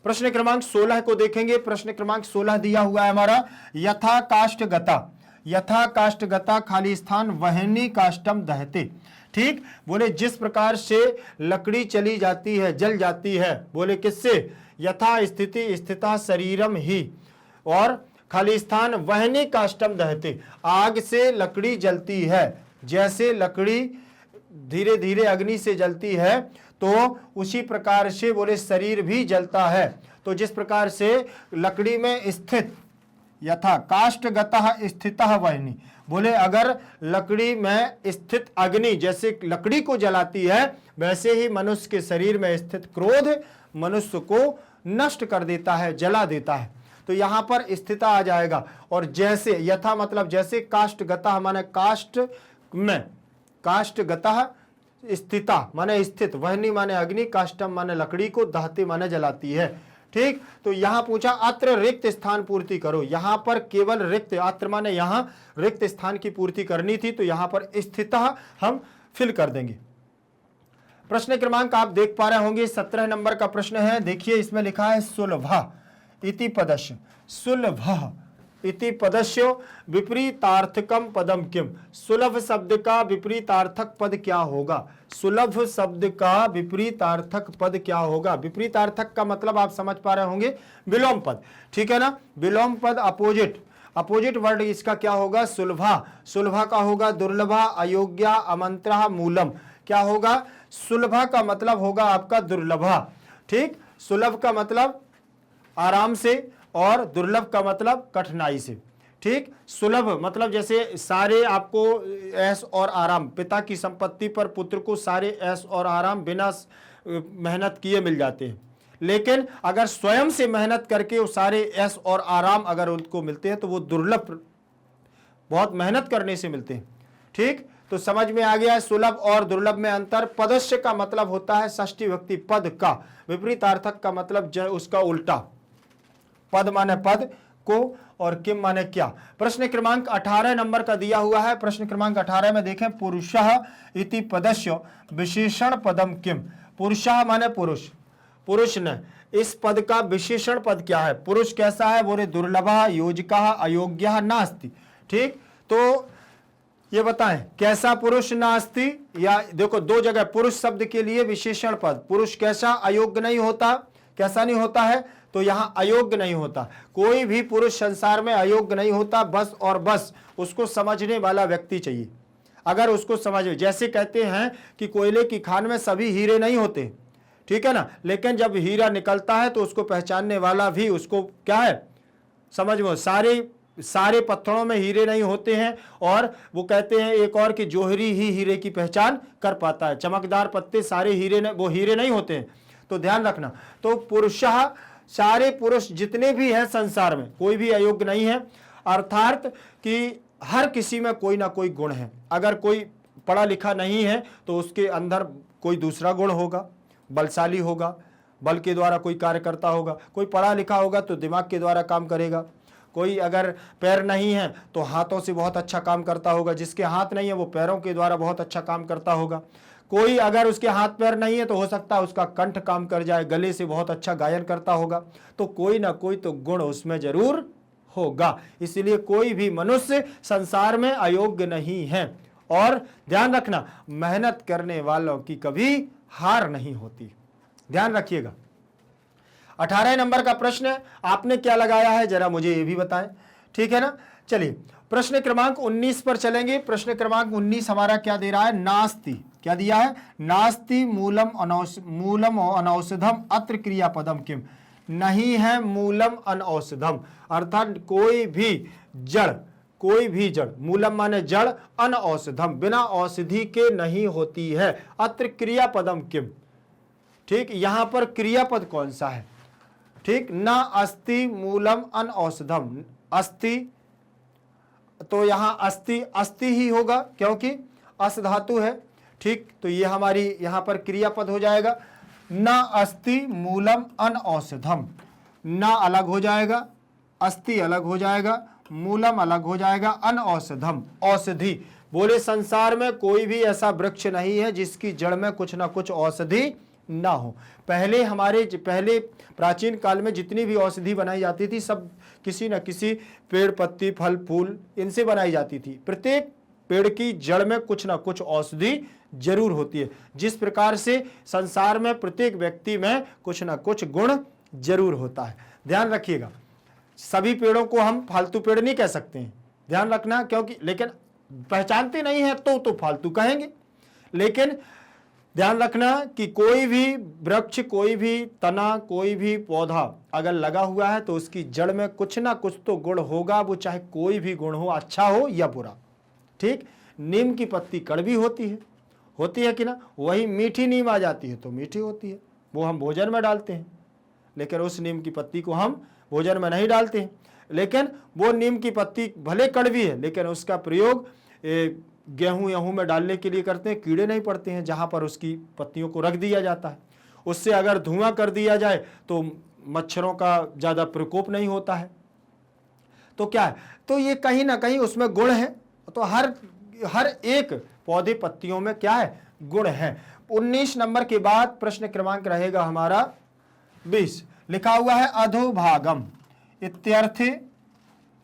प्रश्न क्रमांक 16 को देखेंगे। प्रश्न क्रमांक 16 दिया हुआ है हमारा यथा काष्ठ गता, यथा काष्ठ गता खाली स्थान वहनी काष्टम दहते, ठीक। बोले जिस प्रकार से लकड़ी चली जाती है, जल जाती है, बोले किससे? यथा स्थिति स्थिता शरीरम ही, और खाली स्थान वहनी काष्टम दहते, आग से लकड़ी जलती है। जैसे लकड़ी धीरे धीरे अग्नि से जलती है तो उसी प्रकार से बोले शरीर भी जलता है। तो जिस प्रकार से लकड़ी में स्थित, यथा काष्ठगतः स्थितः वहनी, बोले अगर लकड़ी में स्थित अग्नि जैसे लकड़ी को जलाती है, वैसे ही मनुष्य के शरीर में स्थित क्रोध मनुष्य को नष्ट कर देता है, जला देता है। तो यहां पर स्थिता आ जाएगा। और जैसे, यथा मतलब जैसे, काष्ठगतः माने काष्ठ में, काष्ठगतः स्थिता माने स्थित, वहनी माने अग्नि, काष्टम माने लकड़ी को, दहते माने जलाती है, ठीक। तो यहां पूछा अत्र रिक्त स्थान पूर्ति करो। यहां पर केवल रिक्त, अत्र माने यहां रिक्त स्थान की पूर्ति करनी थी, तो यहां पर स्थितः हम फिल कर देंगे। प्रश्न क्रमांक आप देख पा रहे होंगे 17 नंबर का प्रश्न है। देखिए इसमें लिखा है सुलभ इति पदस्य। सुलभ इति पदस्य विपरीतार्थकम पदम किम? सुलभ शब्द का विपरीतार्थक पद क्या होगा? सुलभ शब्द का विपरीतार्थक पद क्या होगा? विपरीतार्थक का मतलब आप समझ पा रहे होंगे विलोम पद, ठीक है ना। विलोम पद अपोजिट वर्ड इसका क्या होगा? सुलभा। सुलभा का होगा दुर्लभा, अयोग्या, अमंत्रा, मूलम। क्या होगा? सुलभा का मतलब होगा आपका दुर्लभा, ठीक। सुलभ का मतलब आराम से, और दुर्लभ का मतलब कठिनाई से। ठीक, सुलभ मतलब जैसे सारे आपको ऐश और आराम, पिता की संपत्ति पर पुत्र को सारे ऐश और आराम बिना मेहनत किए मिल जाते हैं, लेकिन अगर स्वयं से मेहनत करके वो सारे ऐश और आराम अगर उनको मिलते हैं तो वो दुर्लभ, बहुत मेहनत करने से मिलते हैं। ठीक, तो समझ में आ गया है सुलभ और दुर्लभ में अंतर। पदस्य का मतलब होता है षष्ठी विभक्ति पद का, विपरीतार्थक का मतलब उसका उल्टा। पद माने पद को और किम माने क्या। प्रश्न क्रमांक 18 नंबर का दिया हुआ है। प्रश्न क्रमांक 18 में देखें, पुरुषः इति पदस्य विशेषण पदम किम। पुरुषः माने पुरुष, पुरुष ने, इस पद का विशेषण पद क्या है? पुरुष कैसा है? बोले दुर्लभः, योजकः, अयोग्यः, नास्ति। ठीक, तो ये बताएं कैसा पुरुष नास्ति, या देखो दो जगह पुरुष शब्द के लिए विशेषण पद। पुरुष कैसा? अयोग्य नहीं होता। कैसा नहीं होता है? तो यहां अयोग्य नहीं होता। कोई भी पुरुष संसार में अयोग्य नहीं होता, बस और बस उसको समझने वाला व्यक्ति चाहिए। अगर उसको समझ, जैसे कहते हैं कि कोयले की खान में सभी हीरे नहीं होते, ठीक है ना, लेकिन जब हीरा निकलता है तो उसको पहचानने वाला भी उसको क्या है, समझ में, सारे पत्थरों में हीरे नहीं होते हैं। और वो कहते हैं एक और कि जोहरी ही हीरे की पहचान कर पाता है। चमकदार पत्ते सारे हीरे वो हीरे नहीं होते हैं, तो ध्यान रखना। तो पुरुषः, सारे पुरुष जितने भी हैं संसार में कोई भी अयोग्य नहीं है, अर्थात कि हर किसी में कोई ना कोई गुण है। अगर कोई पढ़ा लिखा नहीं है तो उसके अंदर कोई दूसरा गुण होगा, बलशाली होगा, बल के द्वारा कोई कार्य करता होगा। कोई पढ़ा लिखा होगा तो दिमाग के द्वारा काम करेगा। कोई अगर पैर नहीं है तो हाथों से बहुत अच्छा काम करता होगा। जिसके हाथ नहीं है वो पैरों के द्वारा बहुत अच्छा काम करता होगा। कोई अगर उसके हाथ पैर नहीं है तो हो सकता है उसका कंठ काम कर जाए, गले से बहुत अच्छा गायन करता होगा। तो कोई ना कोई तो गुण उसमें जरूर होगा। इसलिए कोई भी मनुष्य संसार में अयोग्य नहीं है। और ध्यान रखना, मेहनत करने वालों की कभी हार नहीं होती। ध्यान रखिएगा। 18 नंबर का प्रश्न आपने क्या लगाया है जरा मुझे ये भी बताएं, ठीक है ना। चलिए प्रश्न क्रमांक 19 पर चलेंगे। प्रश्न क्रमांक 19 हमारा क्या दे रहा है? नास्ति। क्या दिया है? नास्ति मूलम अनौषधम अत्र क्रियापदम किम। नहीं है मूलम अनौषधम, अर्थात कोई भी जड़, मूलम माने जड़, अनौषधम बिना औषधि के नहीं होती है। अत्र क्रियापदम किम। ठीक, यहां पर क्रियापद कौन सा है? ठीक, न अस्ति मूलम अनौषधम। अस्ति, तो यहां अस्ति ही होगा क्योंकि अस धातु है। ठीक, तो ये हमारी यहां पर क्रियापद हो जाएगा। न अस्ति मूलम अनौषधम, न अलग हो जाएगा, अस्ति अलग हो जाएगा, मूलम अलग हो जाएगा, अनौषधम औषधि। बोले संसार में कोई भी ऐसा वृक्ष नहीं है जिसकी जड़ में कुछ ना कुछ औषधि ना हो। पहले प्राचीन काल में जितनी भी औषधि बनाई जाती थी सब किसी न किसी पेड़, पत्ती, फल, फूल इनसे बनाई जाती थी। प्रत्येक पेड़ की जड़ में कुछ ना कुछ औषधि जरूर होती है। जिस प्रकार से संसार में प्रत्येक व्यक्ति में कुछ ना कुछ गुण जरूर होता है। ध्यान रखिएगा, सभी पेड़ों को हम फालतू पेड़ नहीं कह सकते हैं, ध्यान रखना, क्योंकि लेकिन पहचानते नहीं है तो फालतू कहेंगे। लेकिन ध्यान रखना कि कोई भी वृक्ष, कोई भी तना, कोई भी पौधा अगर लगा हुआ है तो उसकी जड़ में कुछ ना कुछ तो गुण होगा, वो चाहे कोई भी गुण हो, अच्छा हो या बुरा। ठीक, नीम की पत्ती कड़वी होती है कि ना, वही मीठी नीम आ जाती है तो मीठी होती है, वो हम भोजन में डालते हैं, लेकिन उस नीम की पत्ती को हम भोजन में नहीं डालते हैं। लेकिन वो नीम की पत्ती भले कड़वी है लेकिन उसका प्रयोग गेहूं में डालने के लिए करते हैं, कीड़े नहीं पड़ते हैं जहां पर उसकी पत्तियों को रख दिया जाता है। उससे अगर धुआं कर दिया जाए तो मच्छरों का ज्यादा प्रकोप नहीं होता है। तो क्या है, तो ये कहीं ना कहीं उसमें गुण है। तो हर एक पौधे पत्तियों में क्या है? गुण है। 19 नंबर के बाद प्रश्न क्रमांक रहेगा हमारा 20। लिखा हुआ है अधोभागम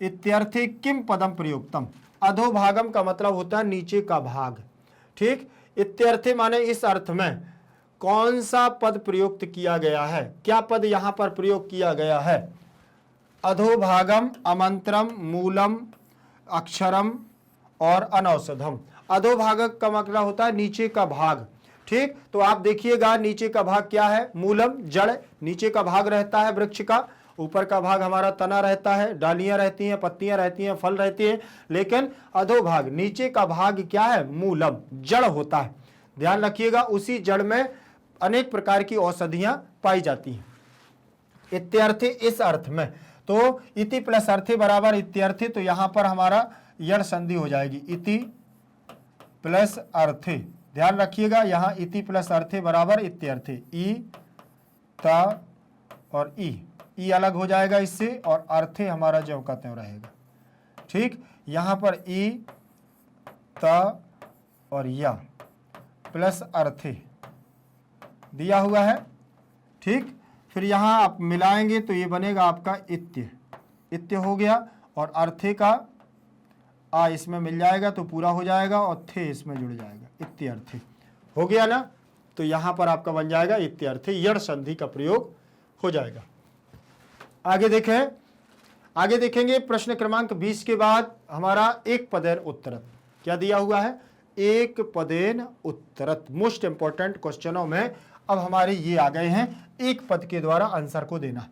इत्यर्थे किम पदम प्रयुक्तम। अधोभागम का मतलब होता है नीचे का भाग। ठीक, इत्यर्थे माने इस अर्थ में कौन सा पद प्रयुक्त किया गया है? क्या पद यहां पर प्रयोग किया गया है? अधोभागम, अमंत्रम, मूलम, अक्षरम और अनौषधम। अधोभागक का मतलब होता है नीचे का भाग। ठीक, तो आप देखिएगा नीचे का भाग क्या है? मूलम जड़, नीचे का भाग रहता है वृक्ष का, ऊपर का भाग हमारा तना रहता है, डालियां रहती हैं, पत्तियां रहती हैं, फल रहती हैं, लेकिन अधोभाग नीचे का भाग क्या है, मूलम, जड़ होता है। ध्यान रखिएगा, उसी जड़ में अनेक प्रकार की औषधियां पाई जाती हैं। इत्यर्थे, इस अर्थ में, तो इति प्लस अर्थे बराबर इत्यर्थे, तो यहां पर हमारा यण संधि हो जाएगी, इति प्लस अर्थे। ध्यान रखिएगा, यहां इति प्लस अर्थे बराबर इत्यर्थे, ई ता और ई अलग हो जाएगा इससे, और अर्थे हमारा जो का त्यों रहेगा। ठीक, यहां पर ई ता और या प्लस अर्थे दिया हुआ है। ठीक, फिर यहां आप मिलाएंगे तो ये बनेगा आपका इत्य हो गया, और अर्थे का आ इसमें मिल जाएगा तो पूरा हो जाएगा, और थे इसमें जुड़ जाएगा, इत्यर्थे हो गया ना। तो यहां पर आपका बन जाएगा इत्यर्थे, यण संधि का प्रयोग हो जाएगा। आगे देखेंगे प्रश्न क्रमांक 20 के बाद हमारा एक पदेन उत्तरत। क्या दिया हुआ है, एक पदेन उत्तरत। मोस्ट इंपॉर्टेंट क्वेश्चनों में अब हमारे ये आ गए हैं, एक पद के द्वारा आंसर को देना।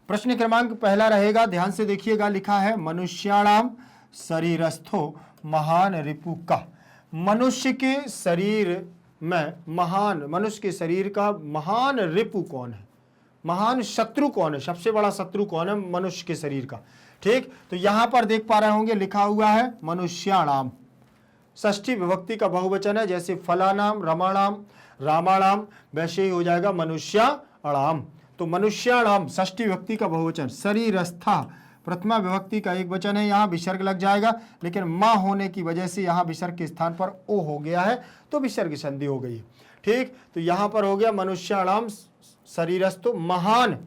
प्रश्न क्रमांक पहला रहेगा, ध्यान से देखिएगा, लिखा है मनुष्याणाम शरीरस्थो महान रिपु का। मनुष्य के शरीर में महान, मनुष्य के शरीर का महान रिपु कौन है, महान शत्रु कौन है, सबसे बड़ा शत्रु कौन है मनुष्य के शरीर का। ठीक, तो यहां पर देख पा रहे होंगे लिखा हुआ है मनुष्याणाम, षष्ठी विभक्ति का बहुवचन है, जैसे फलानाम, रमाणाम, रामाणाम, वैसे ही हो जाएगा मनुष्याणाम। तो मनुष्याणाम षष्ठी विभक्ति का बहुवचन, शरीरस्था प्रथमा विभक्ति का एक वचन है, यहाँ विसर्ग लग जाएगा, लेकिन मां होने की वजह से यहाँ विसर्ग के स्थान पर ओ हो गया है, तो विसर्ग संधि हो गई। ठीक, तो यहाँ पर हो गया मनुष्याणाम शरीरस्थो महान,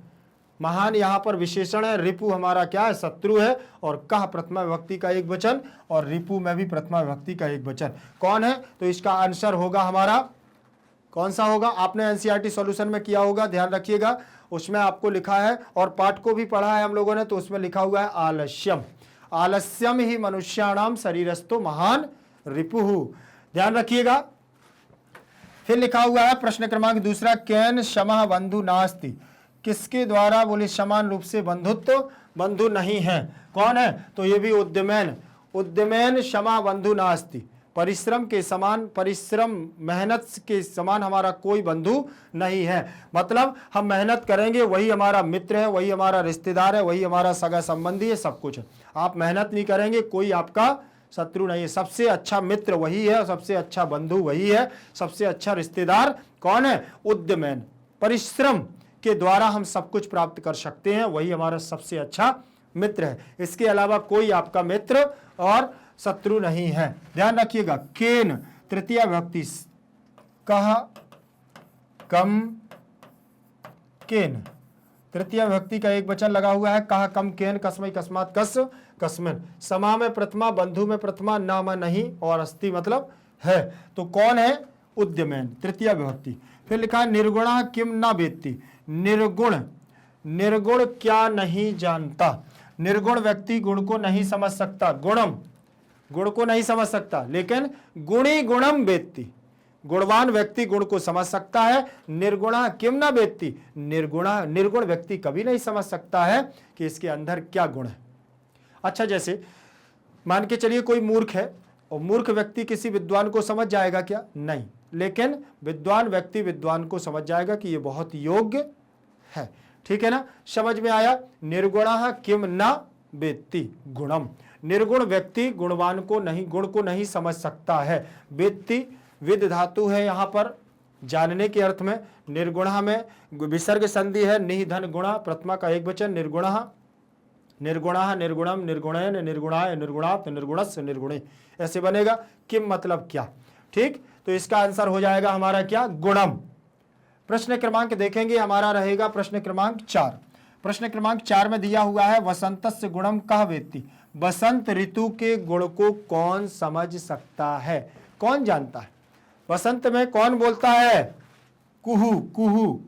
महान यहाँ पर विशेषण है, रिपु हमारा क्या है, शत्रु है, और कह प्रथमा विभक्ति का एक वचन, और रिपु में भी प्रथमा विभक्ति का एक वचन। कौन है, तो इसका आंसर होगा हमारा, कौन सा होगा, आपने एनसीईआरटी सॉल्यूशन में किया होगा, ध्यान रखिएगा, उसमें आपको लिखा है, और पाठ को भी पढ़ा है हम लोगों ने, तो उसमें लिखा हुआ है आलस्यम, आलस्यम ही मनुष्याणाम शरीरस्थो महान रिपुहु। ध्यान रखिएगा। फिर लिखा हुआ है प्रश्न क्रमांक दूसरा, केन क्षमा बंधु नास्ति, किसके द्वारा बोले समान रूप से बंधुत्व बंधु नहीं है, कौन है, तो ये भी उद्यमेन, उद्यमेन क्षमा बंधु नास्ति, परिश्रम के समान, परिश्रम मेहनत के समान हमारा कोई बंधु नहीं है। मतलब हम मेहनत करेंगे वही हमारा मित्र है, वही हमारा रिश्तेदार है, वही हमारा सगा संबंधी है, सब कुछ है। आप मेहनत नहीं करेंगे, कोई आपका शत्रु नहीं है। सबसे अच्छा मित्र वही है, सबसे अच्छा बंधु वही है, सबसे अच्छा रिश्तेदार कौन है, उद्यमेन, परिश्रम के द्वारा हम सब कुछ प्राप्त कर सकते हैं, वही हमारा सबसे अच्छा मित्र है। इसके अलावा कोई आपका मित्र और शत्रु नहीं है। ध्यान रखिएगा। केन तृतीय विभक्ति, कह कम केन, तृतीय विभक्ति का एक वचन लगा हुआ है, कह कम केन, कस्मै कस्मात कस कस्मिन, समा में प्रथमा, बंधु में प्रथमा, नाम नहीं, और अस्ति मतलब है। तो कौन है, उद्यमेन, तृतीय विभक्ति। फिर लिखा है निर्गुणा किम न वेत्ति, निर्गुण, निर्गुण क्या नहीं जानता, निर्गुण व्यक्ति गुण को नहीं समझ सकता, गुणम गुण को नहीं समझ सकता, लेकिन गुणी गुणम वेत्ति, गुणवान व्यक्ति गुण को समझ सकता है। निर्गुणा किम न वेत्ति, निर्गुणा, निर्गुण व्यक्ति कभी नहीं समझ सकता है कि इसके अंदर क्या गुण है। अच्छा, जैसे मान के चलिए कोई मूर्ख है, और मूर्ख व्यक्ति किसी विद्वान को समझ जाएगा क्या, नहीं, लेकिन विद्वान व्यक्ति विद्वान को समझ जाएगा कि ये बहुत योग्य है। ठीक है ना, समझ में आया। निर्गुणा किम न वेत्ति गुणम, निर्गुण व्यक्ति गुणवान को नहीं, गुण को नहीं समझ सकता है। वेत्ति विद धातु है यहाँ पर जानने के अर्थ में, निर्गुणा में विसर्ग संधि है, निधन गुणा, प्रथमा का एक वचन, निर्गुणा, निर्गुणा, निर्गुणम, निर्गुणेन, निर्गुणाय, निर्गुणात्, निर्गुणस्य, निर्गुणे, ऐसे बनेगा। किम मतलब क्या। ठीक, तो इसका आंसर हो जाएगा हमारा क्या, गुणम। प्रश्न क्रमांक देखेंगे, हमारा रहेगा प्रश्न क्रमांक 4। प्रश्न क्रमांक 4 में दिया हुआ है वसंतस्य गुणम कह वेत्ति, बसंत ऋतु के गुण को कौन समझ सकता है, कौन जानता है। बसंत में कौन बोलता है, कुहू, कुहू,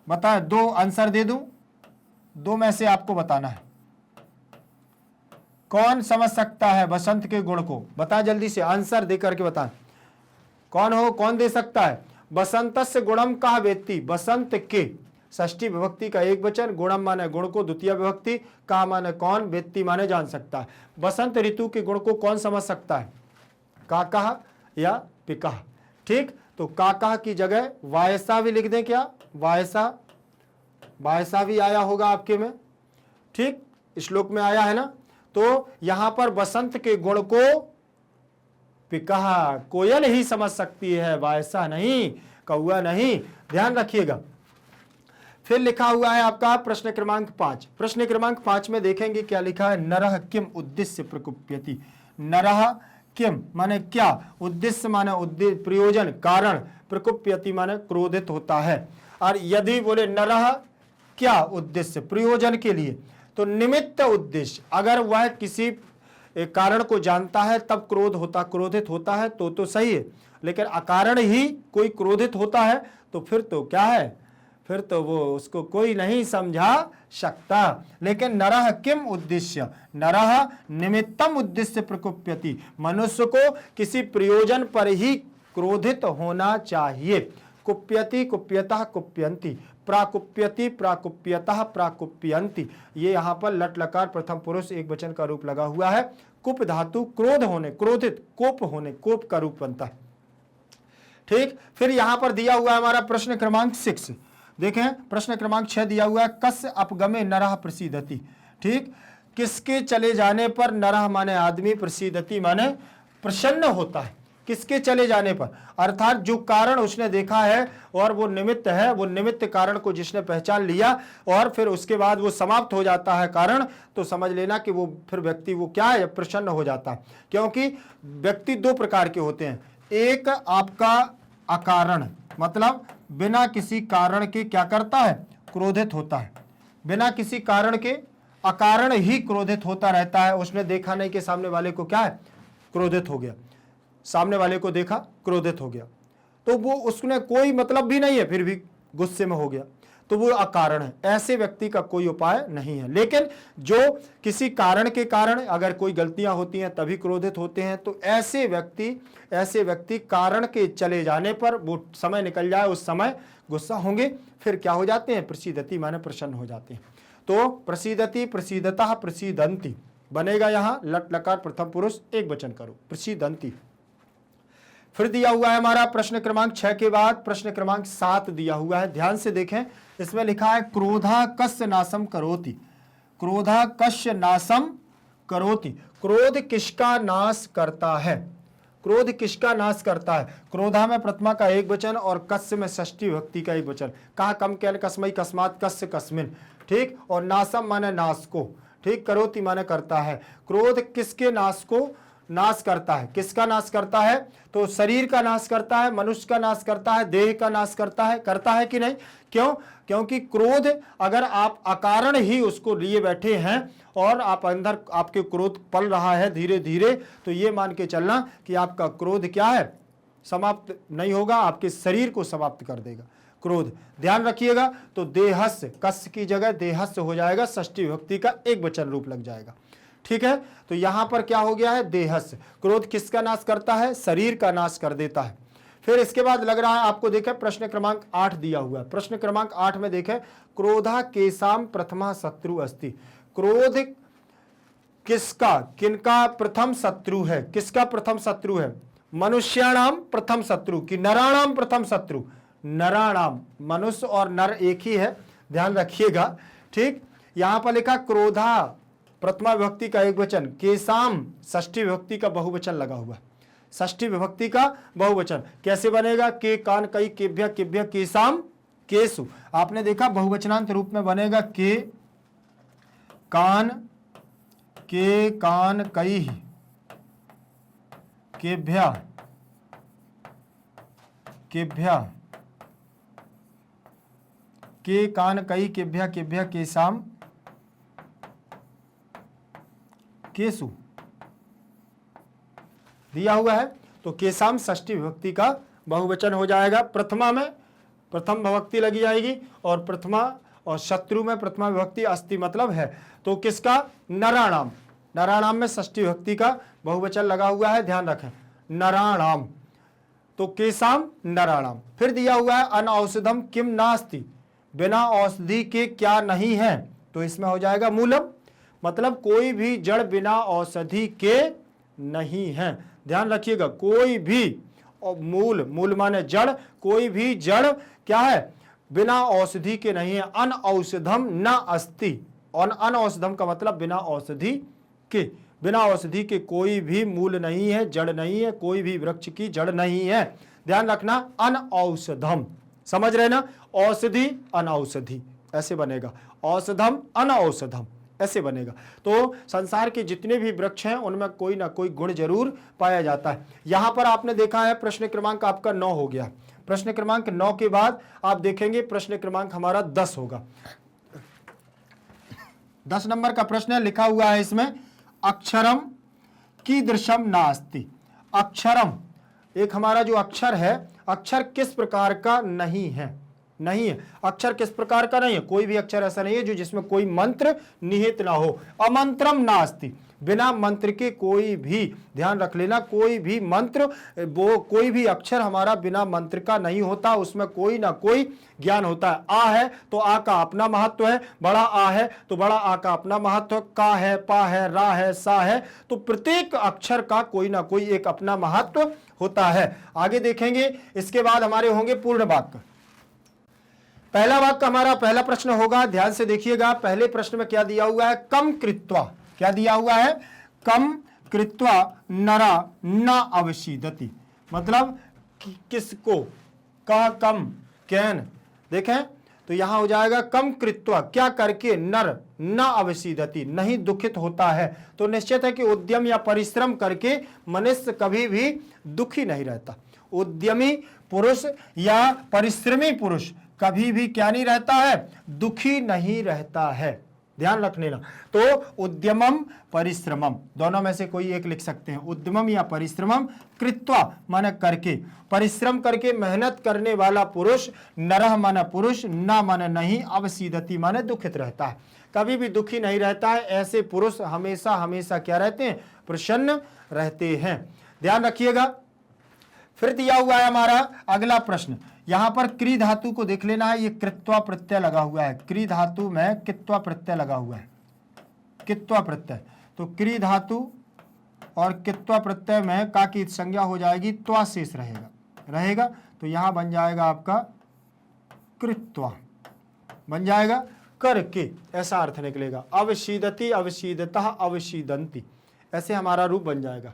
बताए, दो आंसर दे दूं, दो में से आपको बताना है, कौन समझ सकता है बसंत के गुण को, बता जल्दी से, आंसर दे करके बता, कौन हो, कौन दे सकता है। बसंतस्य गुणम कह वेत्ति, बसंत के, षष्ठी विभक्ति का एक वचन, गुणम माने गुण को द्वितीय विभक्ति, का माने कौन, वेत्ति माने जान सकता है। बसंत ऋतु के गुण को कौन समझ सकता है, काकः या पिकः। ठीक, तो काकः की जगह वायसा भी लिख दें क्या, वायसा, वायसा भी आया होगा आपके में, ठीक, श्लोक में आया है ना। तो यहां पर बसंत के गुण को पिकः, कोयल ही समझ सकती है, वायसा नहीं, कौआ नहीं, ध्यान रखिएगा। फिर लिखा हुआ है आपका प्रश्न क्रमांक 5। प्रश्न क्रमांक 5 में देखेंगे क्या लिखा है, नरः किम उद्देश्य प्रकुप्यति। नरः किम माने क्या, उद्देश्य माने उद्देश्य, प्रयोजन, कारण, प्रकुप्यति माने क्रोधित होता है। और यदि बोले नरः क्या उद्देश्य, प्रयोजन के लिए, तो निमित्त उद्देश्य, अगर वह किसी कारण को जानता है तब क्रोधित होता है तो सही है, लेकिन अकारण ही कोई क्रोधित होता है तो फिर तो क्या है, फिर तो वो उसको कोई नहीं समझा सकता। लेकिन नरः किम उद्देश्य, नरः निमित्तम उद्देश्य प्रकुप्यति, मनुष्य को किसी प्रयोजन पर ही क्रोधित होना चाहिए। कुप्यति कुप्यतः कुप्यन्ति, प्राकुप्यति प्राकुप्यतः प्राकुप्यन्ति, ये यहां पर लट लकार प्रथम पुरुष एक वचन का रूप लगा हुआ है। कुप धातु क्रोध होने, क्रोधित, कोप होने, कोप का रूप बनता है। ठीक, फिर यहां पर दिया हुआ है हमारा प्रश्न क्रमांक 6। देखें प्रश्न क्रमांक 6 दिया हुआ है, कस्य अपगमे नरः प्रसीदति। ठीक, किसके चले जाने पर, नरः माने आदमी, प्रसीदति माने प्रसन्न होता है, किसके चले जाने पर, अर्थात जो कारण उसने देखा है और वो निमित्त है, वो निमित्त कारण को जिसने पहचान लिया और फिर उसके बाद वो समाप्त हो जाता है कारण, तो समझ लेना कि वो फिर व्यक्ति वो क्या है, प्रसन्न हो जाता है। क्योंकि व्यक्ति दो प्रकार के होते हैं, एक आपका अकारण, मतलब बिना किसी कारण के क्या करता है, क्रोधित होता है, बिना किसी कारण के अकारण ही क्रोधित होता रहता है। उसने देखा नहीं कि सामने वाले को क्या है, क्रोधित हो गया, सामने वाले को देखा क्रोधित हो गया, तो वो उसने कोई मतलब भी नहीं है फिर भी गुस्से में हो गया, तो वो अकारण है। ऐसे व्यक्ति का कोई उपाय नहीं है। लेकिन जो किसी कारण के कारण अगर कोई गलतियां होती हैं तभी क्रोधित होते हैं, तो ऐसे व्यक्ति कारण के चले जाने पर, वो समय निकल जाए उस समय गुस्सा होंगे, फिर क्या हो जाते हैं, प्रसीदति माने प्रसन्न हो जाते हैं। तो प्रसीदति प्रसीदतः प्रसीदन्ति बनेगा, यहां लट लकार प्रथम पुरुष एक वचन करो, प्रसीदन्ति। फिर दिया हुआ है हमारा प्रश्न क्रमांक 6 के बाद प्रश्न क्रमांक 7 दिया हुआ है, ध्यान से देखें। इसमें लिखा है क्रोधा कस्य नाशम करोति, क्रोधा कस्य नाशम करोति, क्रोध किसका नाश करता है, क्रोध किसका नाश करता है। क्रोधा में प्रथमा का एक वचन और कस्य में षष्ठी विभक्ति का एक वचन, कहा कम कैन कस्मई कस्मात कस्य कस्मिन। ठीक, और नाशम माने नाश को, ठीक, करोति माने करता है। क्रोध किसके नाश को नाश करता है, किसका नाश करता है, तो शरीर का नाश करता है, मनुष्य का नाश करता है, देह का नाश करता है कि नहीं। क्यों, क्योंकि क्रोध अगर आप अकारण ही उसको लिए बैठे हैं और आप अंदर आपके क्रोध पल रहा है धीरे धीरे, तो ये मान के चलना कि आपका क्रोध क्या है, समाप्त नहीं होगा, आपके शरीर को समाप्त कर देगा क्रोध। ध्यान रखिएगा, तो देहस्य, कस्य की जगह देहस्य हो जाएगा, षष्ठी विभक्ति का एक वचन रूप लग जाएगा। ठीक है, तो यहां पर क्या हो गया है, देहस्य। क्रोध किसका नाश करता है, शरीर का नाश कर देता है। फिर इसके बाद लग रहा है आपको, देखें प्रश्न क्रमांक 8 दिया हुआ है। प्रश्न क्रमांक 8 में देखें, क्रोधा केसाम प्रथमा शत्रु अस्ति, क्रोध किसका, किनका प्रथम शत्रु है, किसका प्रथम शत्रु है, मनुष्याणाम प्रथम शत्रु की नराणाम प्रथम शत्रु, नराणाम, मनुष्य और नर एक ही है, ध्यान रखिएगा। ठीक, यहां पर लिखा क्रोधा प्रथमा विभक्ति का एक वचन, केसाम षष्ठी विभक्ति का बहुवचन लगा हुआ, षष्ठी विभक्ति का बहुवचन कैसे बनेगा, के कान कई केभ्य केभ्य केसाम केसु। आपने देखा बहुवचनांत रूप में बनेगा के कान कई केभ्य केभ्य, के कान कई केभ्य केभ्य केसाम केसु दिया हुआ है। तो केसाम षष्ठी विभक्ति का बहुवचन हो जाएगा। प्रथमा में प्रथम विभक्ति लगी जाएगी और प्रथमा और शत्रु में प्रथमा विभक्ति अस्ति मतलब है, तो किसका, नराणाम, नराणाम में षष्ठी विभक्ति का बहुवचन लगा हुआ है, ध्यान रखें, नराणाम, तो केसाम नराणाम। फिर दिया हुआ है अनऔषधम किम नास्ति, बिना औषधि के क्या नहीं है, तो इसमें हो जाएगा मूलम, मतलब कोई भी जड़ बिना औषधि के नहीं है। ध्यान रखिएगा, कोई भी, और मूल माने जड़, कोई भी जड़ क्या है, बिना औषधि के नहीं है। अनऔषधम न अस्ति, और अनऔषधम का मतलब बिना औषधि के, बिना औषधि के कोई भी मूल नहीं है, जड़ नहीं है, कोई भी वृक्ष की जड़ नहीं है। ध्यान रखना, अनऔषधम, समझ रहे ना, औषधि अनौषधि ऐसे बनेगा, औषधम अनऔषधम ऐसे बनेगा। तो संसार के जितने भी वृक्ष हैं उनमें कोई ना कोई गुण जरूर पाया जाता है। यहां पर आपने देखा है प्रश्न क्रमांक आपका 9 हो गया। प्रश्न क्रमांक 9 के बाद आप देखेंगे प्रश्न क्रमांक हमारा 10 होगा। 10 नंबर का प्रश्न है, लिखा हुआ है इसमें, अक्षरम कीदृशम नास्ति। अक्षरम, एक हमारा जो अक्षर है, अक्षर किस प्रकार का नहीं है, नहीं है। अक्षर किस प्रकार का नहीं है, कोई भी अक्षर ऐसा नहीं है जो जिसमें कोई मंत्र निहित ना हो। अमंत्रम नास्ति, बिना मंत्र के कोई भी, ध्यान रख लेना, कोई भी मंत्र, वो कोई भी अक्षर हमारा बिना मंत्र का नहीं होता, उसमें कोई ना कोई ज्ञान होता है। आ है तो आ का अपना महत्व है, बड़ा आ है तो बड़ा आ का अपना महत्व, का है, पा है, रा है, सा है, तो प्रत्येक अक्षर का कोई ना कोई एक अपना महत्व होता है। आगे देखेंगे, इसके बाद हमारे होंगे पूर्ण वाक्य। पहला वाक्य हमारा पहला प्रश्न होगा, ध्यान से देखिएगा। पहले प्रश्न में क्या दिया हुआ है, कम कृत्वा, क्या दिया हुआ है, कम कृत्वा नरा न अवशीदति, मतलब किसको, का, कम, कैन, देखें तो यहां हो जाएगा कम कृत्वा, क्या करके, नर न अवशीदति, नहीं दुखित होता है। तो निश्चित है कि उद्यम या परिश्रम करके मनुष्य कभी भी दुखी नहीं रहता। उद्यमी पुरुष या परिश्रमी पुरुष कभी भी क्या नहीं रहता है, दुखी नहीं रहता है। ध्यान रख लेना। तो उद्यमम परिश्रमम, दोनों में से कोई एक लिख सकते हैं, उद्यमम या परिश्रमम, कृत्वा माने करके, परिश्रम करके मेहनत करने वाला पुरुष, नरह माने पुरुष, न माने नहीं, अवसीदति माने दुखित रहता है, कभी भी दुखी नहीं रहता है। ऐसे पुरुष हमेशा हमेशा क्या रहते हैं, प्रसन्न रहते हैं। ध्यान रखिएगा। फिर दिया हुआ है हमारा अगला प्रश्न, यहां पर क्री धातु को देख लेना है, ये कृत्वा प्रत्यय लगा हुआ है, क्री धातु में कित्वा प्रत्यय लगा हुआ है, कित्वा प्रत्यय, तो क्री धातु और कित्वा प्रत्यय में का की संज्ञा हो जाएगी, त्वा शेष रहेगा, तो यहां बन जाएगा आपका कृत्वा, बन जाएगा करके, ऐसा अर्थ निकलेगा। अवशीदति, अवशीदतः, अवशीदंती, ऐसे हमारा रूप बन जाएगा।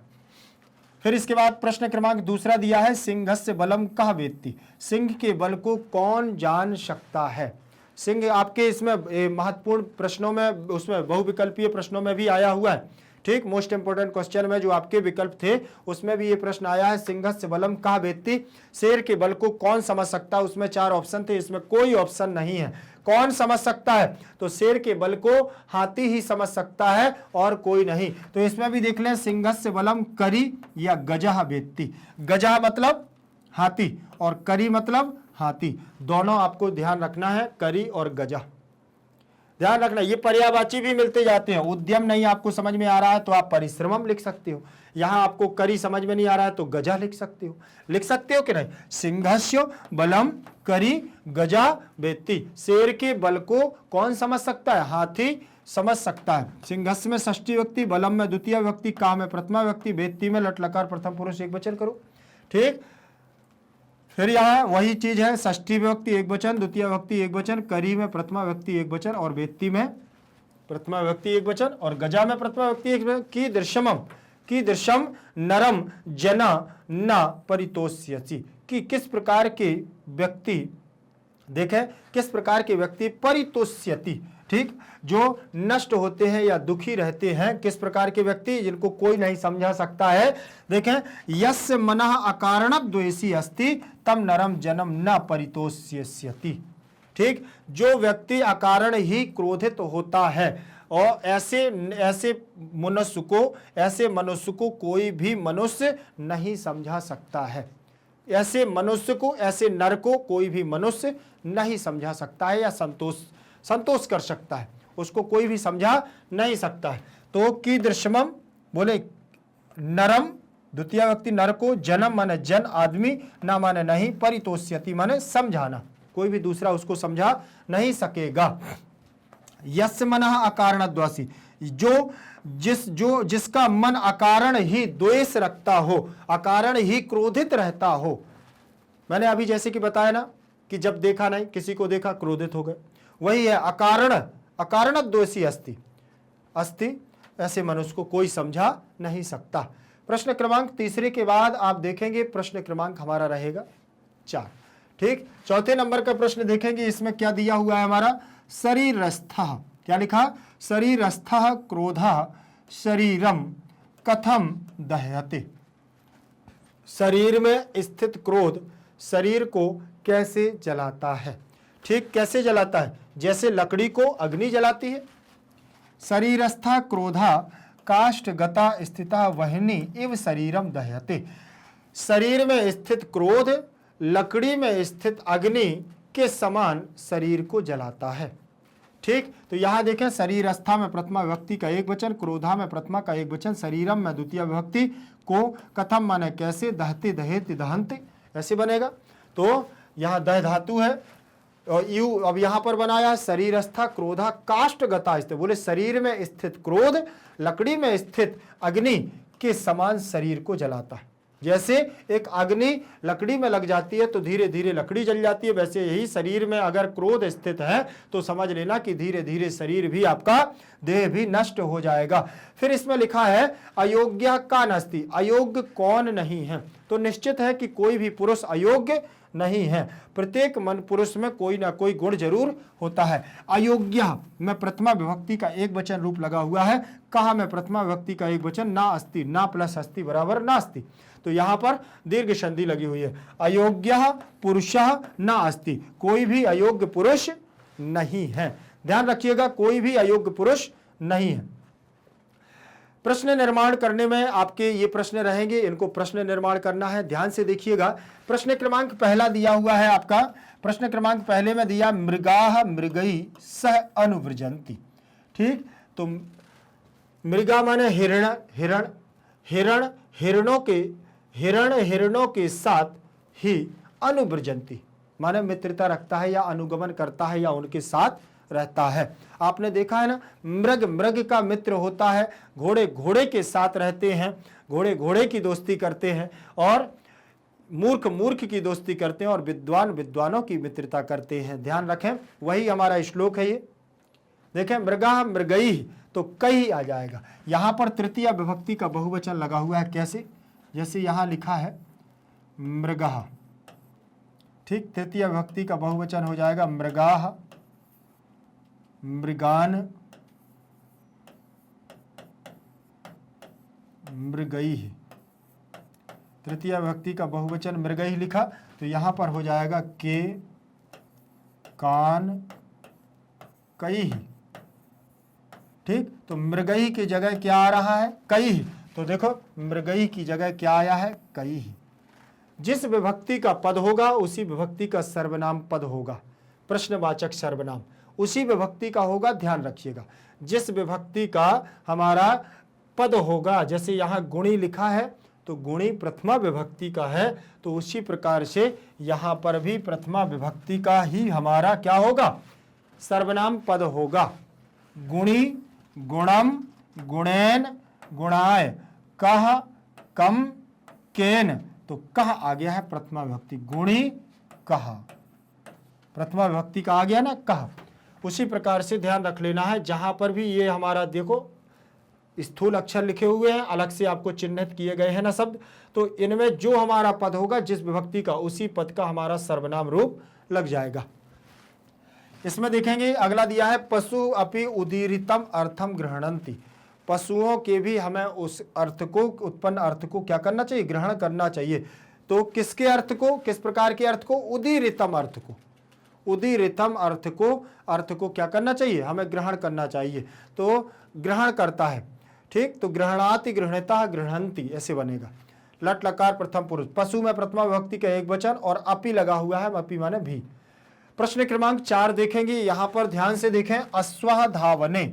फिर इसके बाद प्रश्न क्रमांक दूसरा दिया है, सिंहस्य बलम कह वेत्ति, सिंह के बल को कौन जान सकता है। सिंह आपके इसमें महत्वपूर्ण प्रश्नों में, उसमें बहुविकल्पीय प्रश्नों में भी आया हुआ है। ठीक, मोस्ट इंपोर्टेंट क्वेश्चन में जो आपके विकल्प थे उसमें भी ये प्रश्न आया है, सिंहस्य बलम कह वेत्ति, शेर के बल को कौन समझ सकता है। उसमें 4 ऑप्शन थे, इसमें कोई ऑप्शन नहीं है। कौन समझ सकता है, तो शेर के बल को हाथी ही समझ सकता है और कोई नहीं। तो इसमें भी देख लें, सिंहस्य बलम करी या गजह वेत्ति, गजह मतलब हाथी और करी मतलब हाथी, दोनों आपको ध्यान रखना है, करी और गजह ध्यान रखना। ये पर्यायवाची भी मिलते जाते हैं। उद्यम नहीं आपको समझ में आ रहा है तो आप परिश्रमम लिख सकते हो, यहां आपको करी समझ में नहीं आ रहा है तो गजा लिख सकते हो कि नहीं। सिंहस्य बलम करी गजा वेत्ति, शेर के बल को कौन समझ सकता है, हाथी समझ सकता है। सिंहस्य में षष्ठी व्यक्ति, बलम में द्वितीय व्यक्ति, का में प्रथमा व्यक्ति, वेत्ति में लट लकार प्रथम पुरुष एक वचन करो। ठीक, फिर यहाँ वही चीज है, षष्ठी व्यक्ति एक वचन, द्वितीय व्यक्ति एक वचन, करी में प्रथमा व्यक्ति एक वचन और वेत्ति में प्रथमा व्यक्ति एक वचन और गजा में प्रथमा व्यक्ति एक वचन। की दृश्यम नरम जना न परितोष्यसि, कि किस प्रकार के व्यक्ति, देखें किस प्रकार के व्यक्ति परितोष्यति, ठीक, जो नष्ट होते हैं या दुखी रहते हैं, किस प्रकार के व्यक्ति, जिनको कोई नहीं समझा सकता है। देखें, यस्य मनः अकारणं द्वेषी अस्ति तम नरम जन्म न परितोष्यति, ठीक, जो व्यक्ति अकारण ही क्रोधित होता है और ऐसे मनुष्य को कोई भी मनुष्य नहीं समझा सकता है, ऐसे मनुष्य को, ऐसे नर को कोई भी मनुष्य नहीं समझा सकता है या संतोष कर सकता है, उसको कोई भी समझा नहीं सकता है। तो की दृश्यमम बोले नरम, द्वितीय व्यक्ति नर को, जन्म माने जन आदमी, ना माने नहीं, परितोष्यति माने समझाना, कोई भी दूसरा उसको समझा नहीं सकेगा। यस्य मनः अकारणद्वेषी, जिसका मन अकारण ही द्वेष रखता हो, अकारण ही क्रोधित रहता हो। मैंने अभी जैसे कि बताया ना कि जब देखा नहीं, किसी को देखा क्रोधित हो गए, वही है अकारण द्वेषी अस्ति, ऐसे मनुष्य को कोई समझा नहीं सकता। प्रश्न क्रमांक तीसरे के बाद आप देखेंगे प्रश्न क्रमांक हमारा रहेगा 4। ठीक, चौथे नंबर का प्रश्न देखेंगे, इसमें क्या दिया हुआ है हमारा, शरीरस्थः, क्या लिखा, शरीरस्थः क्रोधः शरीरम कथम दह्यते। शरीर में स्थित क्रोध शरीर को कैसे जलाता है। ठीक, कैसे जलाता है, जैसे लकड़ी को अग्नि जलाती है। शरीरस्था क्रोधा काष्ठगता स्थिता वह्नि इव शरीरम दह्यते। शरीर में स्थित क्रोध लकड़ी में स्थित अग्नि के समान शरीर को जलाता है। ठीक, तो यहां देखें, शरीरस्था में प्रथमा विभक्ति का एक वचन, क्रोधा में प्रथमा का एक वचन, शरीरम में द्वितीय विभक्ति को, कथम माने कैसे, दहते दहेते दहंते, ऐसे बनेगा। तो यहां दह धातु है और यू अब यहां पर बनाया शरीरस्था क्रोधा काष्ठगता स्थित, बोले शरीर में स्थित क्रोध लकड़ी में स्थित अग्नि के समान शरीर को जलाता है। जैसे एक अग्नि लकड़ी में लग जाती है तो धीरे धीरे लकड़ी जल जाती है, वैसे यही शरीर में अगर क्रोध स्थित है तो समझ लेना कि धीरे धीरे शरीर भी आपका, देह भी नष्ट हो जाएगा। फिर इसमें लिखा है अयोग्य का नास्ति, अयोग्य कौन नहीं है, तो निश्चित है कि कोई भी पुरुष अयोग्य नहीं है। प्रत्येक मन पुरुष में कोई ना कोई गुण जरूर होता है। अयोग्य में प्रथमा विभक्ति का एक वचन रूप लगा हुआ है, कहा में प्रथमा विभक्ति का एक वचन, ना अस्ति, ना प्लस अस्ति बराबर नास्ति, तो यहां पर दीर्घ संधि लगी हुई है। अयोग्य पुरुषः न अस्ति, कोई भी अयोग्य पुरुष नहीं है। ध्यान रखिएगा, कोई भी अयोग्य पुरुष नहीं है। प्रश्न निर्माण करने में आपके ये प्रश्न रहेंगे, इनको प्रश्न निर्माण करना है, ध्यान से देखिएगा। प्रश्न क्रमांक पहला दिया हुआ है आपका, प्रश्न क्रमांक पहले में दिया मृगाः मृगई सह अनुव्रजन्ति। ठीक, तो मृगा माने हिरण, हिरण हिरणों के साथ ही अनुव्रजन्ति माने मित्रता रखता है या अनुगमन करता है या उनके साथ रहता है। आपने देखा है ना, मृग का मित्र होता है, घोड़े के साथ रहते हैं, घोड़े की दोस्ती करते हैं, और मूर्ख की दोस्ती करते हैं, और विद्वानों की मित्रता करते हैं। ध्यान रखें, वही हमारा श्लोक है ये। देखें, मृगा मृगई, तो कई आ जाएगा। यहां पर तृतीय विभक्ति का बहुवचन लगा हुआ है, कैसे, जैसे यहां लिखा है मृगः। ठीक, तृतीय विभक्ति का बहुवचन हो जाएगा मृगाः, मृगान, मृगई। तृतीय विभक्ति का बहुवचन मृगई लिखा, तो यहां पर हो जाएगा के कान कई। ठीक, तो मृगई की जगह क्या आ रहा है, कई, तो देखो मृगई की जगह क्या आया है, कई। जिस विभक्ति का पद होगा उसी विभक्ति का सर्वनाम पद होगा, प्रश्नवाचक सर्वनाम उसी विभक्ति का होगा। ध्यान रखिएगा, जिस विभक्ति का हमारा पद होगा, जैसे यहाँ गुणी लिखा है तो गुणी प्रथमा विभक्ति का है, तो उसी प्रकार से यहाँ पर भी प्रथमा विभक्ति का ही हमारा क्या होगा, सर्वनाम पद होगा। गुणी, गुणम, गुणेन, गुणाय, कह, कम, केन, तो कह आ गया है प्रथमा विभक्ति, गुणी कह, प्रथमा विभक्ति का आ गया ना कह। उसी प्रकार से ध्यान रख लेना है, जहां पर भी ये हमारा देखो स्थूल अक्षर लिखे हुए हैं, अलग से आपको चिन्हित किए गए हैं ना शब्द, तो इनमें जो हमारा पद होगा जिस विभक्ति का, उसी पद का हमारा सर्वनाम रूप लग जाएगा। इसमें देखेंगे अगला दिया है पशु अपि उदीरितम अर्थम गृह्णन्ति। पशुओं के भी हमें उस अर्थ को, उत्पन्न अर्थ को क्या करना चाहिए, ग्रहण करना चाहिए। तो किसके अर्थ को, किस प्रकार के अर्थ को, उदीरितम अर्थ को, उदीरितम अर्थ को क्या करना चाहिए, हमें ग्रहण करना चाहिए। तो ग्रहण करता है। ठीक, तो गृह्णाति, गृह्णता, गृह्णन्ति ऐसे बनेगा। लट लकार प्रथम पुरुष, पशु में प्रथमा विभक्ति का एक वचन और अपि लगा हुआ है, अपि माने भी। प्रश्न क्रमांक 4 देखेंगे, यहां पर ध्यान से देखें, अश्वः धावने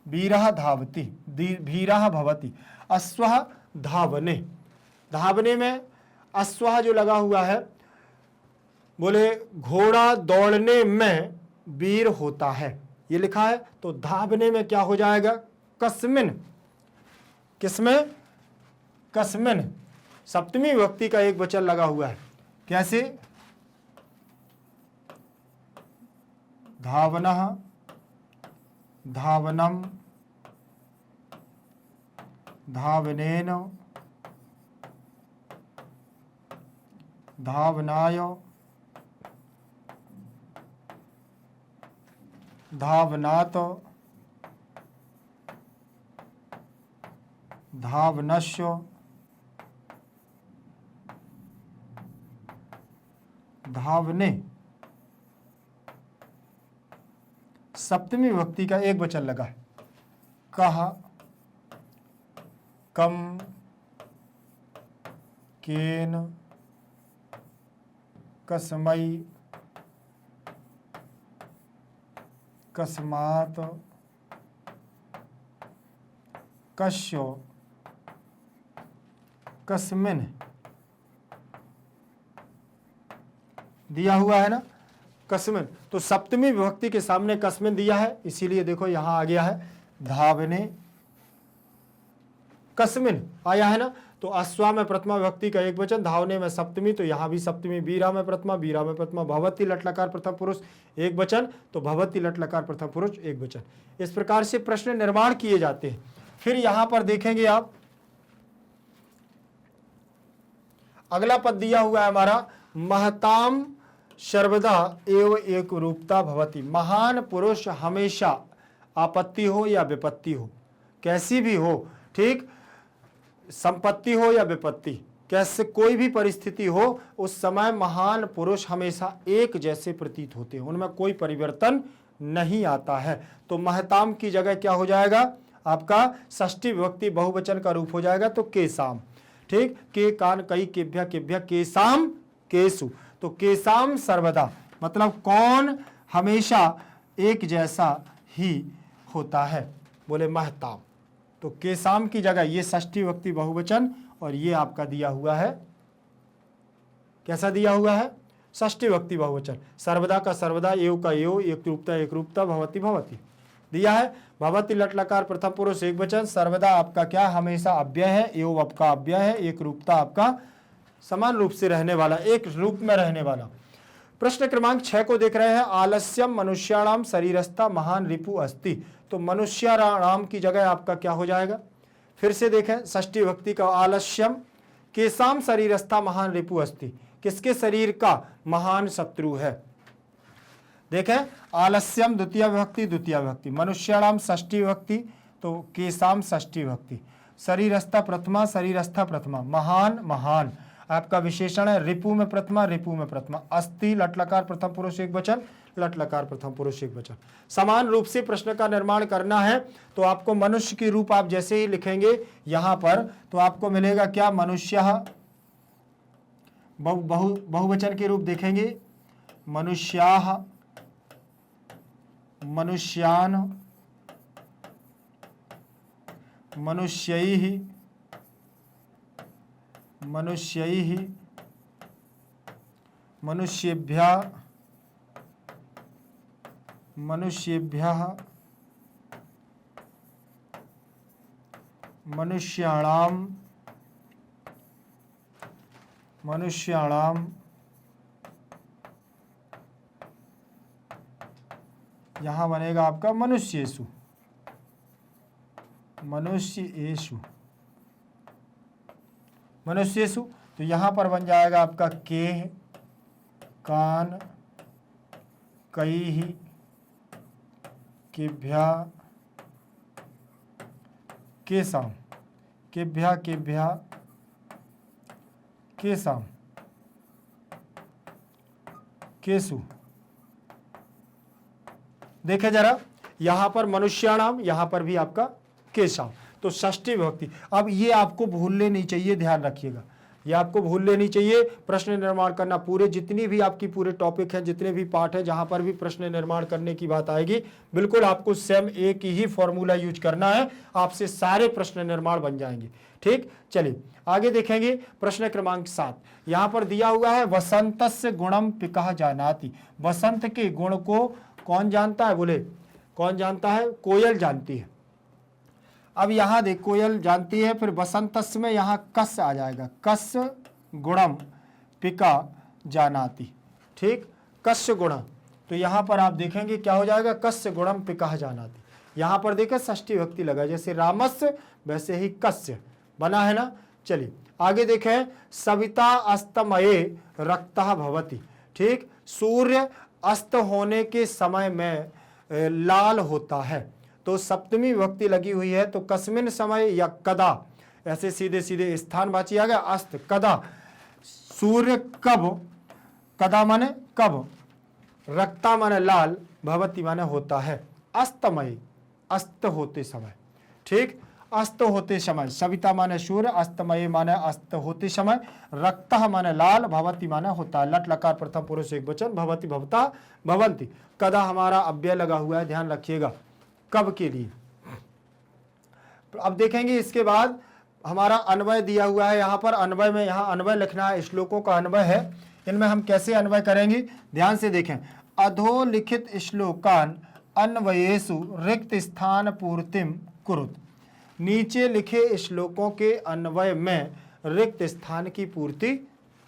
वीरः धावति, भीरः भवति। अश्वः धावने, धावने में अश्वः जो लगा हुआ है बोले घोड़ा दौड़ने में वीर होता है, ये लिखा है। तो धावने में क्या हो जाएगा? कस्मिन। किसमें? कस्मिन। सप्तमी विभक्ति का एक वचन लगा हुआ है। कैसे? धावनः, धावनम, धावनेन, धावनाय, धावनात्, धावनस्य, धावने। सप्तमी विभक्ति का एक वचन लगा है। कहा, कम, केन, कस्मै, कस्मात्, कस्य, कस्मिन। दिया हुआ है ना कस्मिन। तो सप्तमी विभक्ति के सामने कस्मिन दिया है, इसीलिए देखो यहां आ गया है धावने कस्मिन आया है ना। तो अश्वा में प्रथमा विभक्ति का एक वचन, धावने में सप्तमी, तो यहां भी सप्तमी। बीरा में प्रथमा, बीरा में प्रथमा। भवती लट लकार प्रथम पुरुष एक वचन, तो भवती लट लकार प्रथम पुरुष एक वचन। इस प्रकार से प्रश्न निर्माण किए जाते हैं। फिर यहां पर देखेंगे आप, अगला पद दिया हुआ है हमारा, महताम सर्वदा एव एक रूपता भवती। महान पुरुष हमेशा, आपत्ति हो या विपत्ति हो, कैसी भी हो, ठीक, संपत्ति हो या विपत्ति, कैसे कोई भी परिस्थिति हो, उस समय महान पुरुष हमेशा एक जैसे प्रतीत होते हैं, उनमें कोई परिवर्तन नहीं आता है। तो महताम की जगह क्या हो जाएगा आपका? षष्ठी विभक्ति बहुवचन का रूप हो जाएगा, तो केसाम। ठीक, के कान कई केभ्य केभ्य केसाम केसु। तो केसाम सर्वदा मतलब कौन हमेशा एक जैसा ही होता है, बोले महताम। तो केसाम की जगह ये षष्ठी विभक्ति बहुवचन, और ये आपका दिया हुआ है, कैसा दिया हुआ है? षष्ठी विभक्ति बहुवचन। सर्वदा का सर्वदा, एव का एव, एक रूपता, भवती भवती दिया है। भवती लट लकार प्रथम पुरुष एक वचन, सर्वदा आपका क्या? हमेशा अव्यय है, एव आपका अव्यय है, एक रूपता आपका समान रूप से रहने वाला, एक रूप में रहने वाला। प्रश्न क्रमांक 6 को देख रहे हैं। आलस्यम मनुष्याणाम शरीरस्था महान रिपु अस्ति। तो मनुष्याणाम की जगह आपका क्या हो जाएगा? फिर से देखें, षष्ठी विभक्ति का आलस्यम, केसाम शरीरस्था महान रिपु अस्ति, किसके शरीर का महान शत्रु है? देखें, आलस्यम द्वितीय विभक्ति, मनुष्याणाम षष्ठी विभक्ति, तो केसाम षष्ठी विभक्ति, शरीरस्था प्रथमा, महान आपका विशेषण है, रिपु में प्रथमा, अस्ति लट लकार प्रथम पुरुष एक वचन, लट लकार प्रथम पुरुष एक वचन। समान रूप से प्रश्न का निर्माण करना है, तो आपको मनुष्य की रूप आप जैसे ही लिखेंगे यहां पर, तो आपको मिलेगा क्या? मनुष्यः, बहुवचन के रूप देखेंगे, मनुष्याः, मनुष्यान्, मनुष्यैः, मनुष्यैः, मनुष्येभ्यः, मनुष्येभ्यः, मनुष्याणाम, मनुष्याणाम, यहां बनेगा आपका मनुष्येषु, मनुष्येषु, मनुष्येषु। तो यहां पर बन जाएगा आपका के, कान, कई, केभ्या, केसाम, केभ्या केभ्या, केसाम, केसु। देखे जरा, यहां पर मनुष्याणाम, यहां पर भी आपका केसाम, तो षष्ठी विभक्ति। अब ये आपको भूलने नहीं चाहिए, ध्यान रखिएगा। ये आपको भूल लेनी चाहिए। प्रश्न निर्माण करना, पूरे जितनी भी आपकी पूरे टॉपिक हैं, जितने भी पार्ट हैं, जहां पर भी प्रश्न निर्माण करने की बात आएगी, बिल्कुल आपको सेम एक ही फॉर्मूला यूज करना है, आपसे सारे प्रश्न निर्माण बन जाएंगे। ठीक, चलिए आगे देखेंगे। प्रश्न क्रमांक 7 यहां पर दिया हुआ है, वसंतस्य गुणम पिकः जानाति। वसंत के गुण को कौन जानता है? बोले कौन जानता है? कोयल जानती है। अब यहां देख, कोयल जानती है, फिर वसंतस्य में यहां कस आ जाएगा, कस गुणम पिका जानाति। ठीक, कस्य गुण, तो यहां पर आप देखेंगे क्या हो जाएगा, कस्य गुणम पिका जानाति। यहां पर देखें षष्ठी विभक्ति लगा, जैसे रामस्य वैसे ही कस्य बना है ना। चलिए आगे देखें, सविता अस्तमये रक्तः भवति। ठीक, सूर्य अस्त होने के समय में लाल होता है, तो सप्तमी विभक्ति लगी हुई है, तो कस्मिन समय या कदा, ऐसे सीधे सीधे स्थानवाची आ गया। अस्त कदा, सूर्य कब, कदा माने कब, रक्ता माने लाल, भवति माने होता है, अस्तमय अस्त होते समय। ठीक, अस्त होते समय, सविता माने सूर्य, अस्तमय माने अस्त होते समय, रक्तः माने लाल, भवति माने होता है। लट लकार प्रथम पुरुष एक वचन, भवति भवता भवंती। कदा हमारा अव्यय लगा हुआ है, ध्यान रखिएगा, कब के लिए। अब देखेंगे इसके बाद हमारा अन्वय दिया हुआ है, यहाँ पर अन्वय में, यहाँ अन्वय लिखना है, श्लोकों का अन्वय है, इनमें हम कैसे अन्वय करेंगे ध्यान से देखें। अधोलिखित श्लोकान अन्वयेषु रिक्त स्थान पूर्तिम कुरुत। नीचे लिखे श्लोकों के अन्वय में रिक्त स्थान की पूर्ति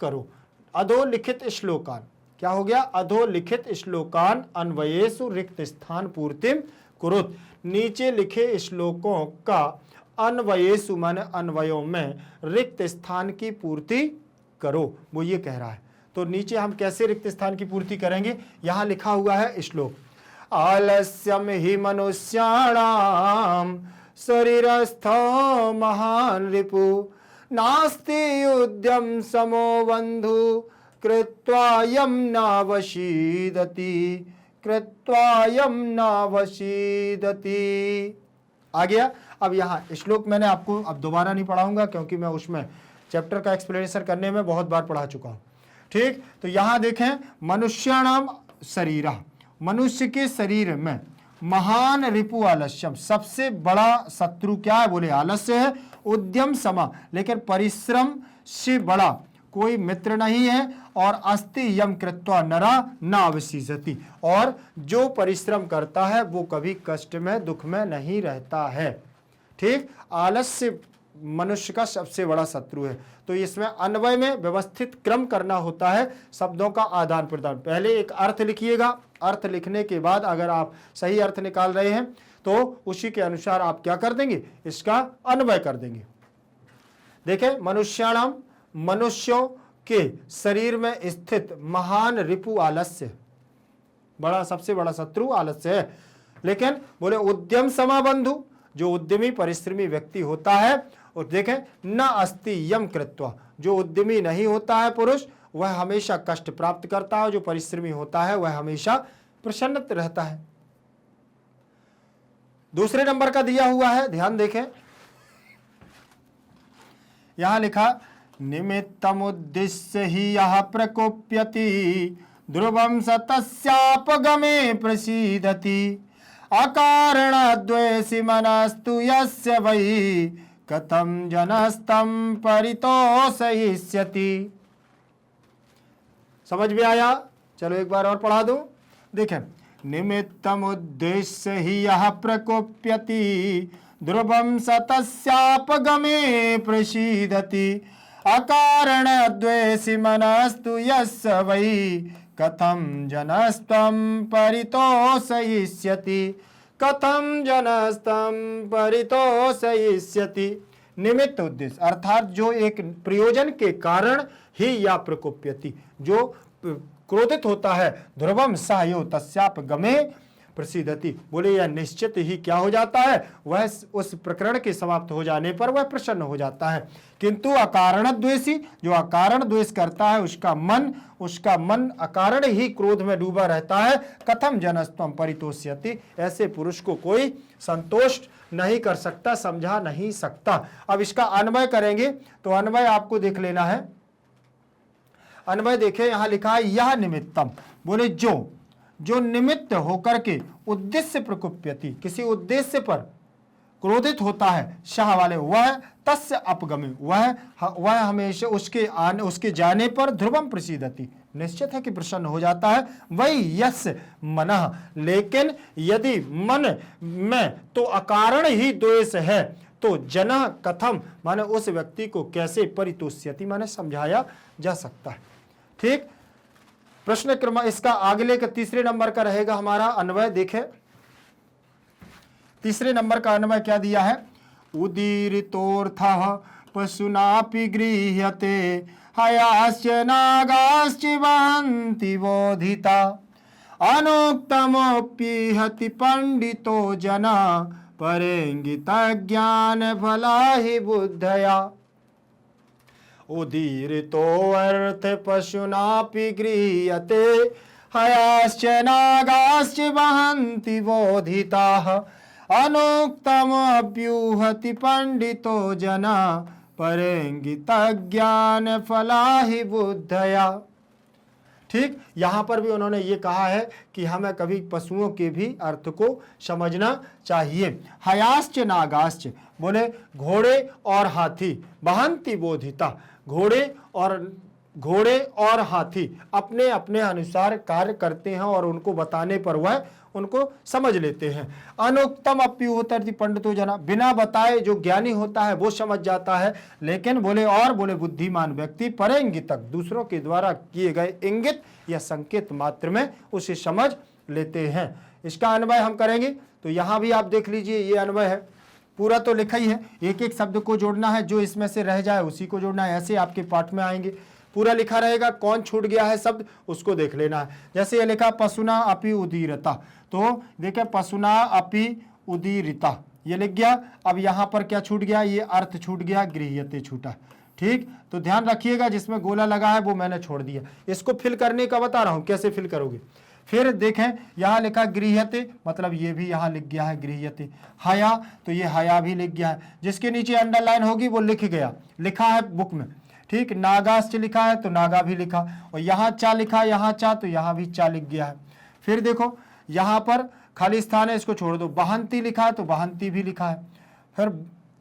करो। अधोलिखित श्लोकान, क्या हो गया, अधोलिखित श्लोकान अन्वयेषु रिक्त स्थान पूर्तिम कुरुत। नीचे लिखे श्लोकों का अन्वयेषु माने अन्वयों में रिक्त स्थान की पूर्ति करो, वो ये कह रहा है। तो नीचे हम कैसे रिक्त स्थान की पूर्ति करेंगे, यहां लिखा हुआ है श्लोक, आलस्यम ही मनुष्याणाम शरीरस्थो महान रिपु नास्ति उद्यम समो बंधु कृत्वायम नावशीदति, कृत्वायम नावशीदति। आ गया। अब यहाँ श्लोक मैंने आपको अब दोबारा नहीं पढ़ाऊंगा, क्योंकि मैं उसमें चैप्टर का एक्सप्लेनेशन करने में बहुत बार पढ़ा चुका हूं। ठीक, तो यहां देखें, मनुष्याणाम शरीरा, मनुष्य के शरीर में महान रिपु आलस्यम, सबसे बड़ा शत्रु क्या है, बोले आलस्य है। उद्यम समा, लेकिन परिश्रम से बड़ा कोई मित्र नहीं है। और अस्ति यम कृत्वा नरा न अवशीषति, और जो परिश्रम करता है वो कभी कष्ट में, दुख में नहीं रहता है। ठीक, आलस्य मनुष्य का सबसे बड़ा शत्रु है। तो इसमें अन्वय में व्यवस्थित क्रम करना होता है, शब्दों का आदान प्रदान। पहले एक अर्थ लिखिएगा, अर्थ लिखने के बाद अगर आप सही अर्थ निकाल रहे हैं तो उसी के अनुसार आप क्या कर देंगे, इसका अन्वय कर देंगे। देखें, मनुष्याणाम, मनुष्यों के शरीर में स्थित महान रिपु आलस्य, बड़ा सबसे बड़ा शत्रु आलस्य है। लेकिन बोले उद्यम समा बंधु, जो उद्यमी परिश्रमी व्यक्ति होता है, और देखें न अस्ति यम कृत्वा, जो उद्यमी नहीं होता है पुरुष, वह हमेशा कष्ट प्राप्त करता है, जो परिश्रमी होता है वह हमेशा प्रसन्न रहता है। दूसरे नंबर का दिया हुआ है, ध्यान देखें, यहां लिखा, निमित्तमुद्दिश्य हि यः प्रकोप्यति ध्रुवं स तस्यापगमे प्रसीदति अकारणद्वेषि मनस्तु यस्य वै कथं जनस्तं परितोषयिष्यति। समझ में आया? चलो एक बार और पढ़ा दूं। देखें, निमित्तमुद्देश्य हि यः प्रकोप्यति ध्रुवं स तस्यापगमे प्रसीदति अकारणद्वेषि मनस्तु यस्य वै कथं जनस्तं परितोषयिष्यति, कथं जनस्तं परितोषयिष्यति। निमित्त उद्देश्य अर्थात जो एक प्रयोजन के कारण ही या प्रकोप्यति, जो क्रोधित होता है, ध्रुवम सायो तस्यापगमे प्रसिद्धति, बोले यह निश्चित ही क्या हो जाता है, वह उस प्रकरण के समाप्त हो जाने पर वह प्रसन्न हो जाता है। किंतु अकारण द्वेषी, जो अकारण द्वेष करता है, उसका मन अकारण ही क्रोध में डूबा रहता है। कथम जनस्तम परितोष्यति, ऐसे पुरुष को कोई संतोष नहीं कर सकता, समझा नहीं सकता। अब इसका अन्वय करेंगे तो अन्वय आपको देख लेना है। अन्वय देखें, यहां लिखा है यह निमित्तम, बोले जो निमित्त होकर के उद्देश्य प्रकुप्यति, किसी उद्देश्य पर क्रोधित होता है, शाह वाले वह तस्य अपगमे, वह हमेशा उसके जाने पर ध्रुवम प्रसीदति, निश्चित है कि प्रसन्न हो जाता है। वही यस मनः, लेकिन यदि मन में तो अकारण ही द्वेष है तो जनः कथम, माने उस व्यक्ति को कैसे परितोष्यति, माने समझाया जा सकता है। ठीक, प्रश्न क्रम इसका अगले का तीसरे नंबर का रहेगा हमारा अन्वय। देखें तीसरे नंबर का अन्वय क्या दिया है, उदीरितोऽर्थः पशुनापि गृह्यते हयाश्च नागाश्च वहन्ति बोधिता अनुक्तमोऽप्यहति पंडितो जना परेंगितज्ञानफला हि बुद्धया। उदीरितो अर्थ पशुनापि गृह्यते हयाश्च नागाश्च वहन्ति बोधिताः अनुक्तमप्यूहति पंडितो जना परेंगितज्ञानफला हि बुद्धया। ठीक, यहां पर भी उन्होंने ये कहा है कि हमें कभी पशुओं के भी अर्थ को समझना चाहिए। हयाश्च नागाश्च, बोले घोड़े और हाथी, वहन्ति बोधिता, घोड़े और हाथी अपने अपने अनुसार कार्य करते हैं और उनको बताने पर वह उनको समझ लेते हैं। अनुक्तम अप्युहति पंडितो जना, बिना बताए जो ज्ञानी होता है वो समझ जाता है, लेकिन बोले बुद्धिमान व्यक्ति परेंगितक, दूसरों के द्वारा किए गए इंगित या संकेत मात्र में उसे समझ लेते हैं। इसका अन्वय हम करेंगे तो यहां भी आप देख लीजिए, ये अन्वय है, पूरा तो लिखा ही है, एक एक शब्द को जोड़ना है, जो इसमें से रह जाए उसी को जोड़ना है। ऐसे आपके पाठ में आएंगे, पूरा लिखा रहेगा, कौन छूट गया है शब्द उसको देख लेना है। जैसे ये लिखा पशुना अपि उदीरता, तो देखें पशुना अपि उदीरिता ये लिख गया। अब यहाँ पर क्या छूट गया, ये अर्थ छूट गया, गृह्यते छूटा। ठीक, तो ध्यान रखिएगा, जिसमें गोला लगा है वो मैंने छोड़ दिया, इसको फिल करने का बता रहा हूं कैसे फिल करोगे। फिर देखें यहाँ लिखा गृह्यते, मतलब ये भी यहाँ लिख गया है गृह्यते। हया, तो ये हया भी लिख गया है, जिसके नीचे अंडरलाइन होगी वो लिखा है बुक में। ठीक, नागाश्च लिखा है तो नागा भी लिखा, और यहाँ चा लिखा, यहाँ चा, तो यहाँ भी चा लिख गया है। फिर देखो यहाँ पर खाली स्थान है, इसको छोड़ दो, वहन्ति लिखा है तो वहन्ति भी लिखा है। फिर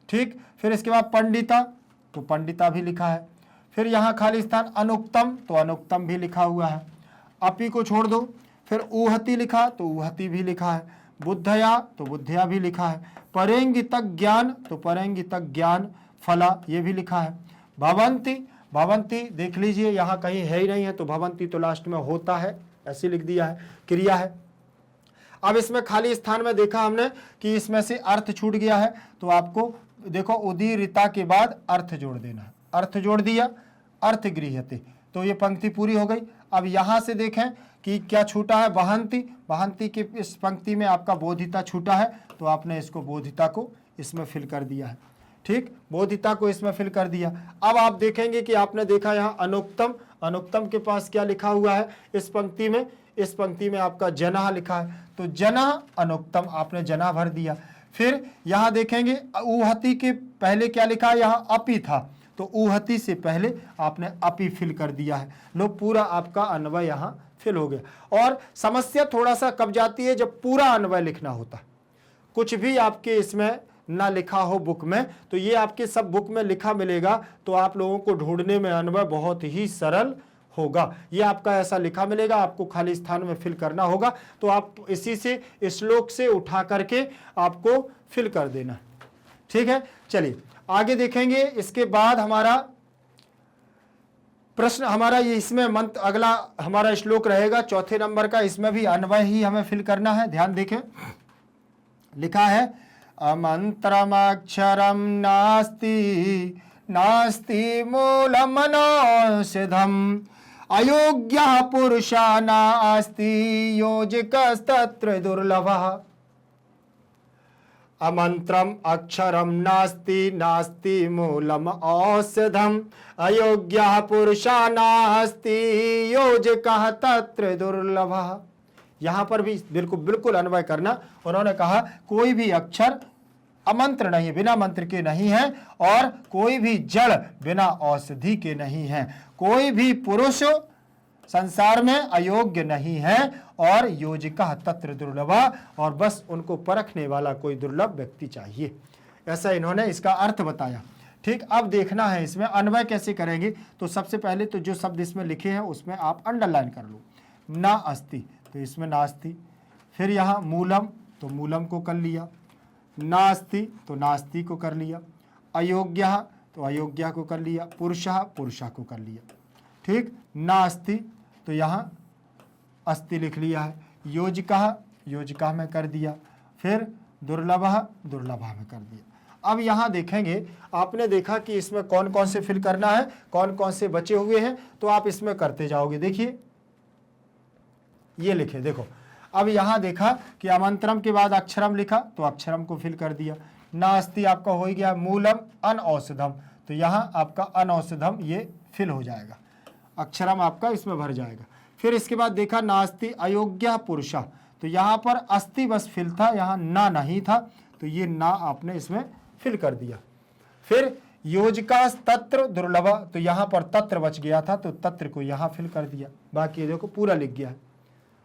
ठीक, फिर इसके बाद पंडिता, तो पंडिता भी लिखा है। फिर यहाँ खाली स्थान अनुक्तम, तो अनुक्तम भी लिखा हुआ है। अपि को छोड़ दो, फिर ऊहति लिखा तो ऊहति भी लिखा है। बुद्धया, तो बुद्धया भी लिखा है। परेंगितक ज्ञान, तो परेंगितक ज्ञान फला, ये भी लिखा है। भवन्ति, भवन्ति देख लीजिए यहाँ कहीं है ही नहीं है, तो भवन्ति तो लास्ट में होता है, ऐसे लिख दिया है, क्रिया है। अब इसमें खाली स्थान में देखा हमने कि इसमें से अर्थ छूट गया है, तो आपको देखो उदीरिता के बाद अर्थ जोड़ देना है। अर्थ जोड़ दिया, अर्थ गृह्यते, तो ये पंक्ति पूरी हो गई। अब यहाँ से देखें कि क्या छूटा है, वहन्ति, वहन्ति की इस पंक्ति में आपका बोधिता छूटा है, तो आपने इसको बोधिता को इसमें फिल कर दिया है। ठीक, बोधिता को इसमें फिल कर दिया। अब आप देखेंगे कि आपने देखा यहाँ अनुक्तम, अनुक्तम के पास क्या लिखा हुआ है इस पंक्ति में, इस पंक्ति में आपका जना लिखा है, तो जना अनुक्तम आपने जना भर दिया। फिर यहाँ देखेंगे ऊहति के पहले क्या लिखा है, यहाँ अपि था, तो ऊहति से पहले आपने अपि फिल कर दिया है। लो, पूरा आपका अन्वय यहाँ फिल हो गया। और समस्या थोड़ा सा कब जाती है, जब पूरा अन्वय लिखना होता, कुछ भी आपके इसमें ना लिखा हो बुक में, तो ये आपके सब बुक में लिखा मिलेगा, तो आप लोगों को ढूंढने में अन्वय बहुत ही सरल होगा। ये आपका ऐसा लिखा मिलेगा, आपको खाली स्थान में फिल करना होगा, तो आप इसी से श्लोक से उठा करके आपको फिल कर देना। ठीक है, चलिए आगे देखेंगे। इसके बाद हमारा प्रश्न, हमारा ये इसमें मंत्र, अगला हमारा श्लोक रहेगा चौथे नंबर का, इसमें भी अन्वय ही हमें फिल करना है। ध्यान देखें, लिखा है अमंत्रमक्षरम नास्ति नास्ति मूलमनौषधम अयोग्यः पुरुषा नास्ति योजकस्तत्र दुर्लभः। अमंत्रम अक्षरम नास्ति नास्ति मूलम औषधम अयोग्यः पुरुषा नास्ति योजकः तत्र दुर्लभः। यहाँ पर भी बिल्कुल अन्वय करना। उन्होंने कहा कोई भी अक्षर अमंत्र नहीं, बिना मंत्र के नहीं है, और कोई भी जड़ बिना औषधि के नहीं है, कोई भी पुरुष संसार में अयोग्य नहीं है, और योजिका तत्र दुर्लभा, और बस उनको परखने वाला कोई दुर्लभ व्यक्ति चाहिए। ऐसा इन्होंने इसका अर्थ बताया। ठीक, अब देखना है इसमें अन्वय कैसे करेंगे। तो सबसे पहले तो जो शब्द इसमें लिखे हैं उसमें आप अंडरलाइन कर लो। ना अस्ति तो इसमें नास्ति, फिर यहाँ मूलम तो मूलम को कर लिया, नास्ति तो नास्ति को कर लिया, अयोग्य तो अयोग्य को कर लिया, पुरुषः पुरुषः को कर लिया। ठीक, नास्ति तो यहाँ अस्ति लिख लिया है, योजिका योजिका में कर दिया, फिर दुर्लभः दुर्लभा में कर दिया। अब यहाँ देखेंगे, आपने देखा कि इसमें कौन कौन से फिल करना है, कौन कौन से बचे हुए हैं, तो आप इसमें करते जाओगे। देखिए ये लिखे, देखो अब यहाँ देखा कि अमंत्रम के बाद अक्षरम लिखा तो अक्षरम को फिल कर दिया। नास्ति आपका हो गया मूलम अनऔषधम, तो यहाँ आपका अनऔषधम ये फिल हो जाएगा, अक्षरम आपका इसमें भर जाएगा। फिर इसके बाद देखा नास्ति अयोग्य पुरुषा, तो यहाँ पर अस्ति बस फिल था, यहाँ ना नहीं था, तो ये ना आपने इसमें फिल कर दिया। फिर योजिका तत्र दुर्लभा, तो यहाँ पर तत्र बच गया था तो तत्र को यहाँ फिल कर दिया। बाकी देखो पूरा लिख गया है,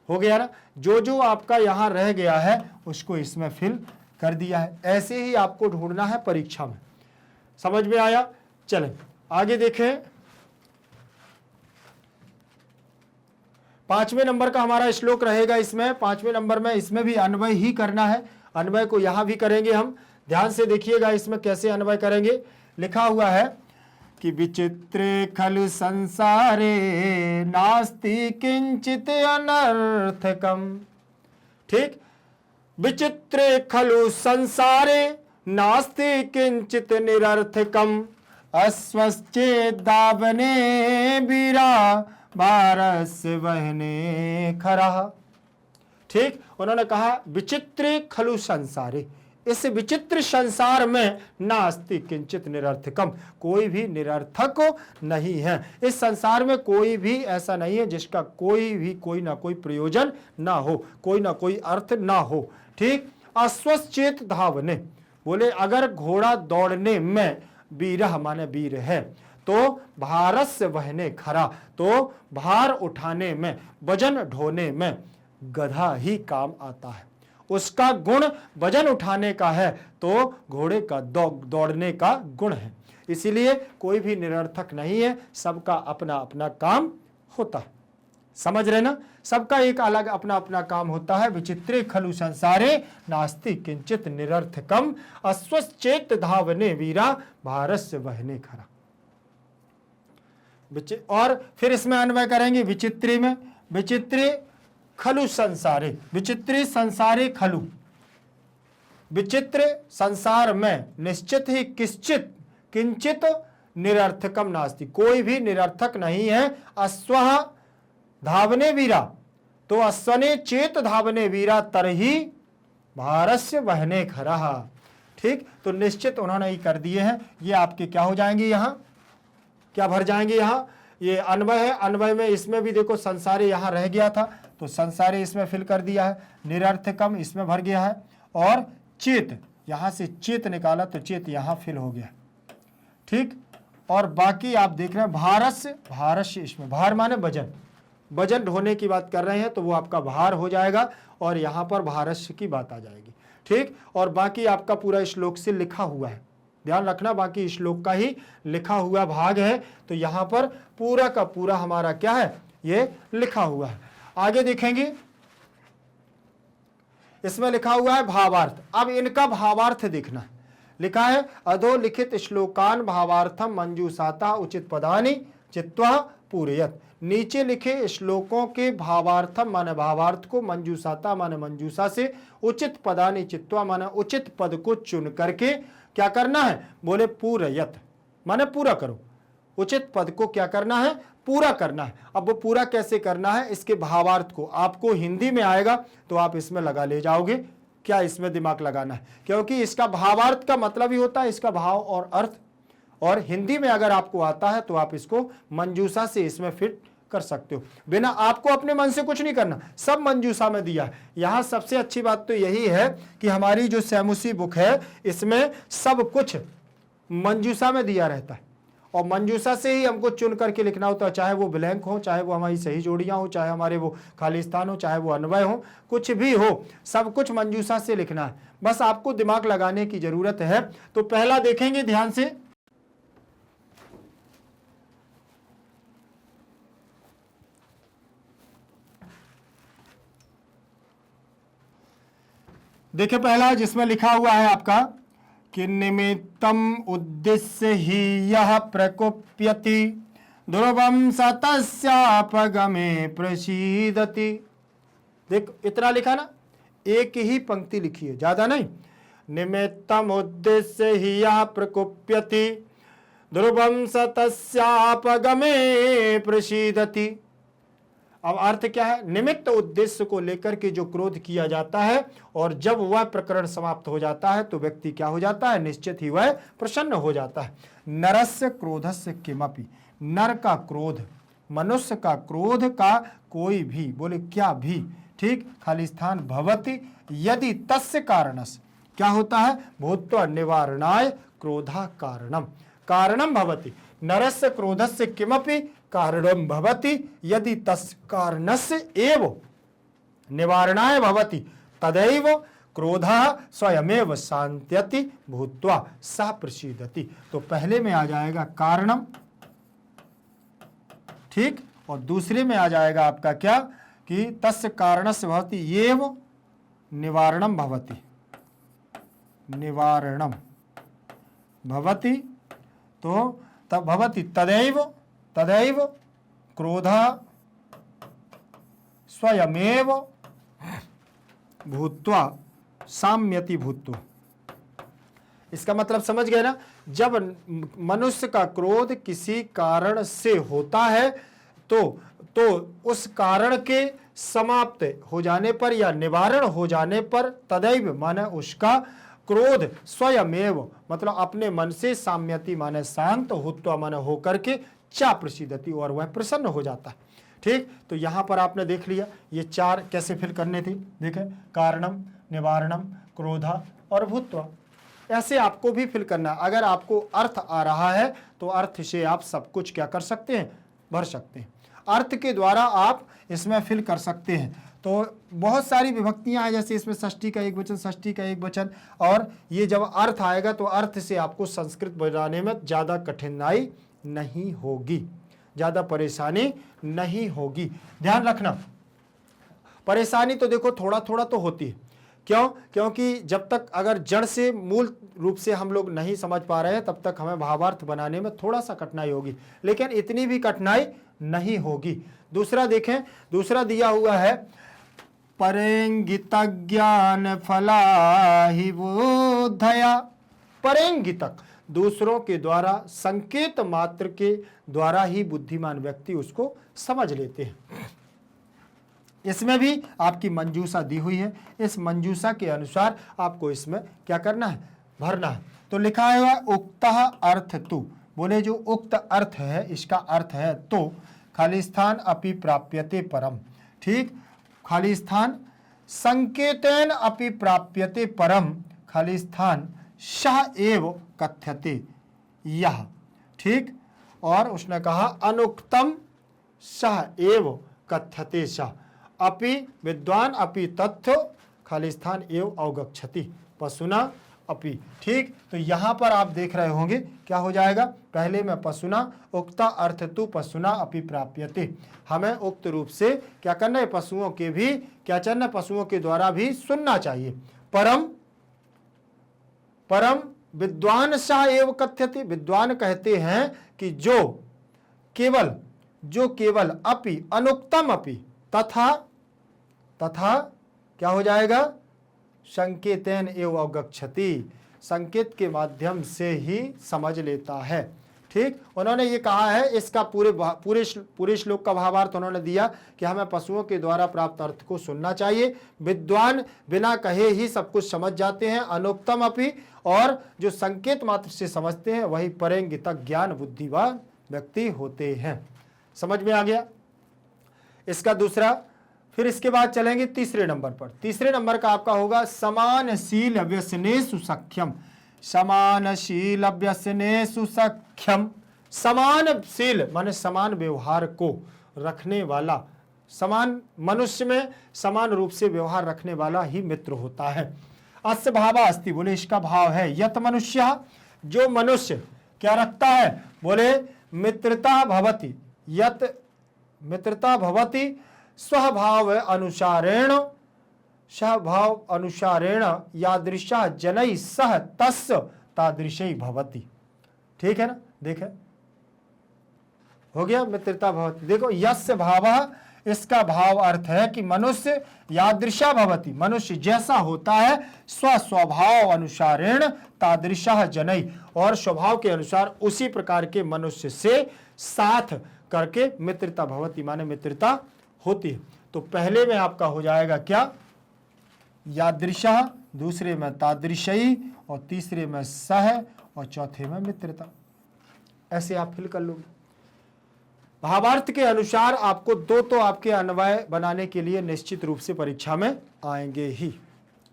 हो गया ना। जो जो आपका यहाँ रह गया है उसको इसमें फिल कर दिया है। ऐसे ही आपको ढूंढना है परीक्षा में। समझ में आया? चलें आगे देखें। 5वें नंबर का हमारा श्लोक रहेगा इसमें। 5वें नंबर में इसमें भी अन्वय ही करना है, अन्वय को यहां भी करेंगे हम। ध्यान से देखिएगा इसमें कैसे अन्वय करेंगे। लिखा हुआ है कि विचित्रे खलु संसारे नास्ति किंचित अनर्थकम। ठीक, विचित्रे खलु संसारे नास्ति किंचित निरर्थकम, अस्वस्थे दावने वीरा भारस वहने खरा। ठीक, उन्होंने कहा विचित्र खलु संसारे, इस विचित्र संसार में नास्ति किंचित निरर्थकम, कोई भी निरर्थक नहीं है। इस संसार में कोई भी ऐसा नहीं है जिसका कोई ना कोई प्रयोजन ना हो, कोई ना कोई अर्थ ना हो। ठीक, अस्वस्थचेत धावने, बोले अगर घोड़ा दौड़ने में वीरह माने वीर है तो भारत से वहने खरा, तो भार उठाने में, वजन ढोने में गधा ही काम आता है। उसका गुण वजन उठाने का है तो घोड़े का दौड़ने का गुण है। इसीलिए कोई भी निरर्थक नहीं है, सबका अपना अपना काम होता है। समझ रहे ना? सबका एक अलग अपना अपना काम होता है। विचित्रे खलु संसारे नास्ति किंचित निरर्थकम, अस्वस्थचेत धावने वीरा भारत से वहने खरा। और फिर इसमें अन्वय करेंगे विचित्री में। विचित्रे खलु संसारे, विचित्रे संसारे खलु, विचित्र संसार में निश्चित ही किश्चित किंचित निरर्थकम नास्ति, कोई भी निरर्थक नहीं है। अस्वः धावने वीरा, तो अस्वने चेत धावने वीरा तरही भारस्य वहने खरा। ठीक, तो निश्चित उन्होंने ही कर दिए हैं। ये आपके क्या हो जाएंगे, यहाँ क्या भर जाएंगे, यहाँ ये अन्वय है। अन्वय में इसमें भी देखो संसारे यहाँ रह गया था तो संसारे इसमें फिल कर दिया है, निरर्थकम इसमें भर गया है, और चेत यहाँ से चेत निकाला तो चेत यहाँ फिल हो गया। ठीक, और बाकी आप देख रहे हैं भारस्य, भारस्य इसमें भार माने वजन, वजन ढोने की बात कर रहे हैं तो वो आपका भार हो जाएगा और यहाँ पर भारस्य की बात आ जाएगी। ठीक, और बाकी आपका पूरा श्लोक से लिखा हुआ है, ध्यान रखना बाकी श्लोक का ही लिखा हुआ भाग है, तो यहाँ पर पूरा का पूरा हमारा क्या है, ये लिखा हुआ है। आगे देखेंगे इसमें लिखा हुआ है भावार्थ। अब इनका भावार्थ देखना है। लिखा है अधोलिखित श्लोकान भावार्थम मंजूषाता उचित पदानि चित्वा पूरयत। नीचे लिखे श्लोकों के भावार्थम माने भावार्थ को, मंजूषाता माने मंजूषा से, उचित पदानि चित्वा माने उचित पद को चुन करके क्या करना है, बोले पूरयत माने पूरा करो। उचित पद को क्या करना है, पूरा करना है। अब वो पूरा कैसे करना है, इसके भावार्थ को आपको हिंदी में आएगा तो आप इसमें लगा ले जाओगे। क्या इसमें दिमाग लगाना है, क्योंकि इसका भावार्थ का मतलब ही होता है इसका भाव और अर्थ, और हिंदी में अगर आपको आता है तो आप इसको मंजूषा से इसमें फिट कर सकते हो। बिना आपको अपने मन से कुछ नहीं करना, सब मंजूषा में दिया है। यहाँ सबसे अच्छी बात तो यही है कि हमारी जो सैमुसी बुक है इसमें सब कुछ मंजूषा में दिया रहता है और मंजूषा से ही हमको चुन करके लिखना होता है, चाहे वो ब्लैंक हो, चाहे वो हमारी सही जोड़ियां हो, चाहे हमारे वो खाली स्थान हो, चाहे वो अन्वय हो, कुछ भी हो, सब कुछ मंजूषा से लिखना है। बस आपको दिमाग लगाने की जरूरत है। तो पहला देखेंगे ध्यान से, देखिए पहला जिसमें लिखा हुआ है आपका कि निमित्तम उद्देश्य ही यह प्रकोप्यति ध्रुवम सतस्यापगमे प्रसीदति। देख इतना लिखा ना, एक ही पंक्ति लिखी है, ज्यादा नहीं। निमित्तम उद्देश्य ही यह प्रकोप्यति ध्रुवम सतस्यापगमे प्रसीदति। अब अर्थ क्या है? निमित्त उद्देश्य को लेकर के जो क्रोध किया जाता है और जब वह प्रकरण समाप्त हो जाता है तो व्यक्ति क्या हो जाता है? निश्चित ही वह प्रसन्न हो जाता है। नरस्य क्रोधस्य किमपि, नर का क्रोध, मनुष्य का क्रोध का कोई भी, बोले क्या भी, ठीक, खाली स्थान भवति यदि तस्य कारणस, क्या होता है? भूत्वा निवारणाय क्रोधा कारणम, कारणम भवति। नरस्य क्रोधस्य किमपि कारणम भवति यदि तस् कारणस्य एव निवारणाय भवति तदैव क्रोधः स्वयमेव शांत्यति भूत्वा सः प्रसीदति। तो पहले में आ जाएगा कारणम, ठीक, और दूसरे में आ जाएगा आपका क्या कि तस्य कारणस्य भवति एव निवारणम भवति, निवारणम भवति, तो तब भवति तदैव, तदैव क्रोधः स्वयमेव भूत्वा साम्यति भूत्वा। इसका मतलब समझ गए ना? जब मनुष्य का क्रोध किसी कारण से होता है तो उस कारण के समाप्त हो जाने पर या निवारण हो जाने पर तदैव माने उसका क्रोध स्वयमेव मतलब अपने मन से साम्यति माने शांत, हुत्वा माने होकर के चा प्रसीदति और वह प्रसन्न हो जाता है। ठीक, तो यहां पर आपने देख लिया ये चार कैसे फिल करने थे। देखें, कारणम, निवारणम, क्रोधा और भूत्वा, ऐसे आपको भी फिल करना। अगर आपको अर्थ आ रहा है तो अर्थ से आप सब कुछ क्या कर सकते हैं? भर सकते हैं। अर्थ के द्वारा आप इसमें फिल कर सकते हैं। तो बहुत सारी विभक्तियां हैं, जैसे इसमें षष्ठी का एक वचन, षष्ठी का एक वचन, और ये जब अर्थ आएगा तो अर्थ से आपको संस्कृत बनाने में ज़्यादा कठिनाई नहीं होगी, ज़्यादा परेशानी नहीं होगी। ध्यान रखना, परेशानी तो देखो थोड़ा थोड़ा तो होती है। क्यों? क्योंकि जब तक अगर जड़ से मूल रूप से हम लोग नहीं समझ पा रहे हैं तब तक हमें भावार्थ बनाने में थोड़ा सा कठिनाई होगी, लेकिन इतनी भी कठिनाई नहीं होगी। दूसरा देखें, दूसरा दिया हुआ है परेंगित ज्ञान फला ही बोधया। परेंगितक, दूसरों के द्वारा संकेत मात्र के द्वारा ही बुद्धिमान व्यक्ति उसको समझ लेते हैं। इसमें भी आपकी मंजूषा दी हुई है, इस मंजूषा के अनुसार आपको इसमें क्या करना है? भरना है। तो लिखा है उक्तः अर्थ तु, बोले जो उक्त अर्थ है इसका अर्थ है तो खाली स्थान अपि प्राप्यते परम। ठीक, खाली स्थान संकेतेन अपि प्राप्यते परम, खाली स्थान सह एव कथ्यते यह। ठीक, और उसने कहा अनुक्तम सह एव कथ्यते सह अपि विद्वान अपि तथ्य खाली स्थान एव अवगच्छति पशुना अपि। ठीक, तो यहां पर आप देख रहे होंगे क्या हो जाएगा? पहले में पशुना उक्ता अर्थ तु पशुना अपि प्राप्यते। हमें उक्त रूप से क्या करना है? पशुओं के भी क्या करना? पशुओं के द्वारा भी सुनना चाहिए। परम, परम विद्वान सा एव कथ्यते, विद्वान कहते हैं कि जो केवल अपि अनुक्तम अपि तथा, तथा क्या हो जाएगा? संकेतेन एव अवगच्छति, संकेत के माध्यम से ही समझ लेता है। ठीक, उन्होंने ये कहा है, इसका पूरे श्लोक का भावार्थ उन्होंने दिया कि हमें पशुओं के द्वारा प्राप्त अर्थ को सुनना चाहिए। विद्वान बिना कहे ही सब कुछ समझ जाते हैं, अनुक्तम अपि, और जो संकेत मात्र से समझते हैं वही परेंगितक ज्ञान बुद्धिवान व्यक्ति होते हैं। समझ में आ गया? इसका दूसरा, फिर इसके बाद चलेंगे तीसरे नंबर पर। तीसरे नंबर का आपका होगा समानशील व्यसनेषु सख्यम। समानशील व्यसनेषु सख्यम, समानशील माने समान व्यवहार को रखने वाला, समान मनुष्य में समान रूप से व्यवहार रखने वाला ही मित्र होता है। अस्य भाव अस्ति, बोले इसका भाव है, यत मनुष्य, जो मनुष्य क्या रखता है, बोले मित्रता भवति, यत मित्रता भवति स्वभाव अनुसारेण, स्वभाव अनुसारेण यादृशा जनैः सह तस्य तादृशी भवति। ठीक है ना, देखें हो गया मित्रता भवति। देखो यस्य भावः, इसका भाव अर्थ है कि मनुष्य यादृशा भवति, मनुष्य जैसा होता है, स्वभाव अनुसारेण तादृशः जनैः, और स्वभाव के अनुसार उसी प्रकार के मनुष्य से साथ करके मित्रता भवति माने मित्रता होती है। तो पहले में आपका हो जाएगा क्या, यादृशः, दूसरे में तादृशी, और तीसरे में सह, और चौथे में मित्रता। ऐसे आप फिल कर लोगे। भावार्थ के अनुसार आपको दो तो आपके अन्वय बनाने के लिए निश्चित रूप से परीक्षा में आएंगे ही,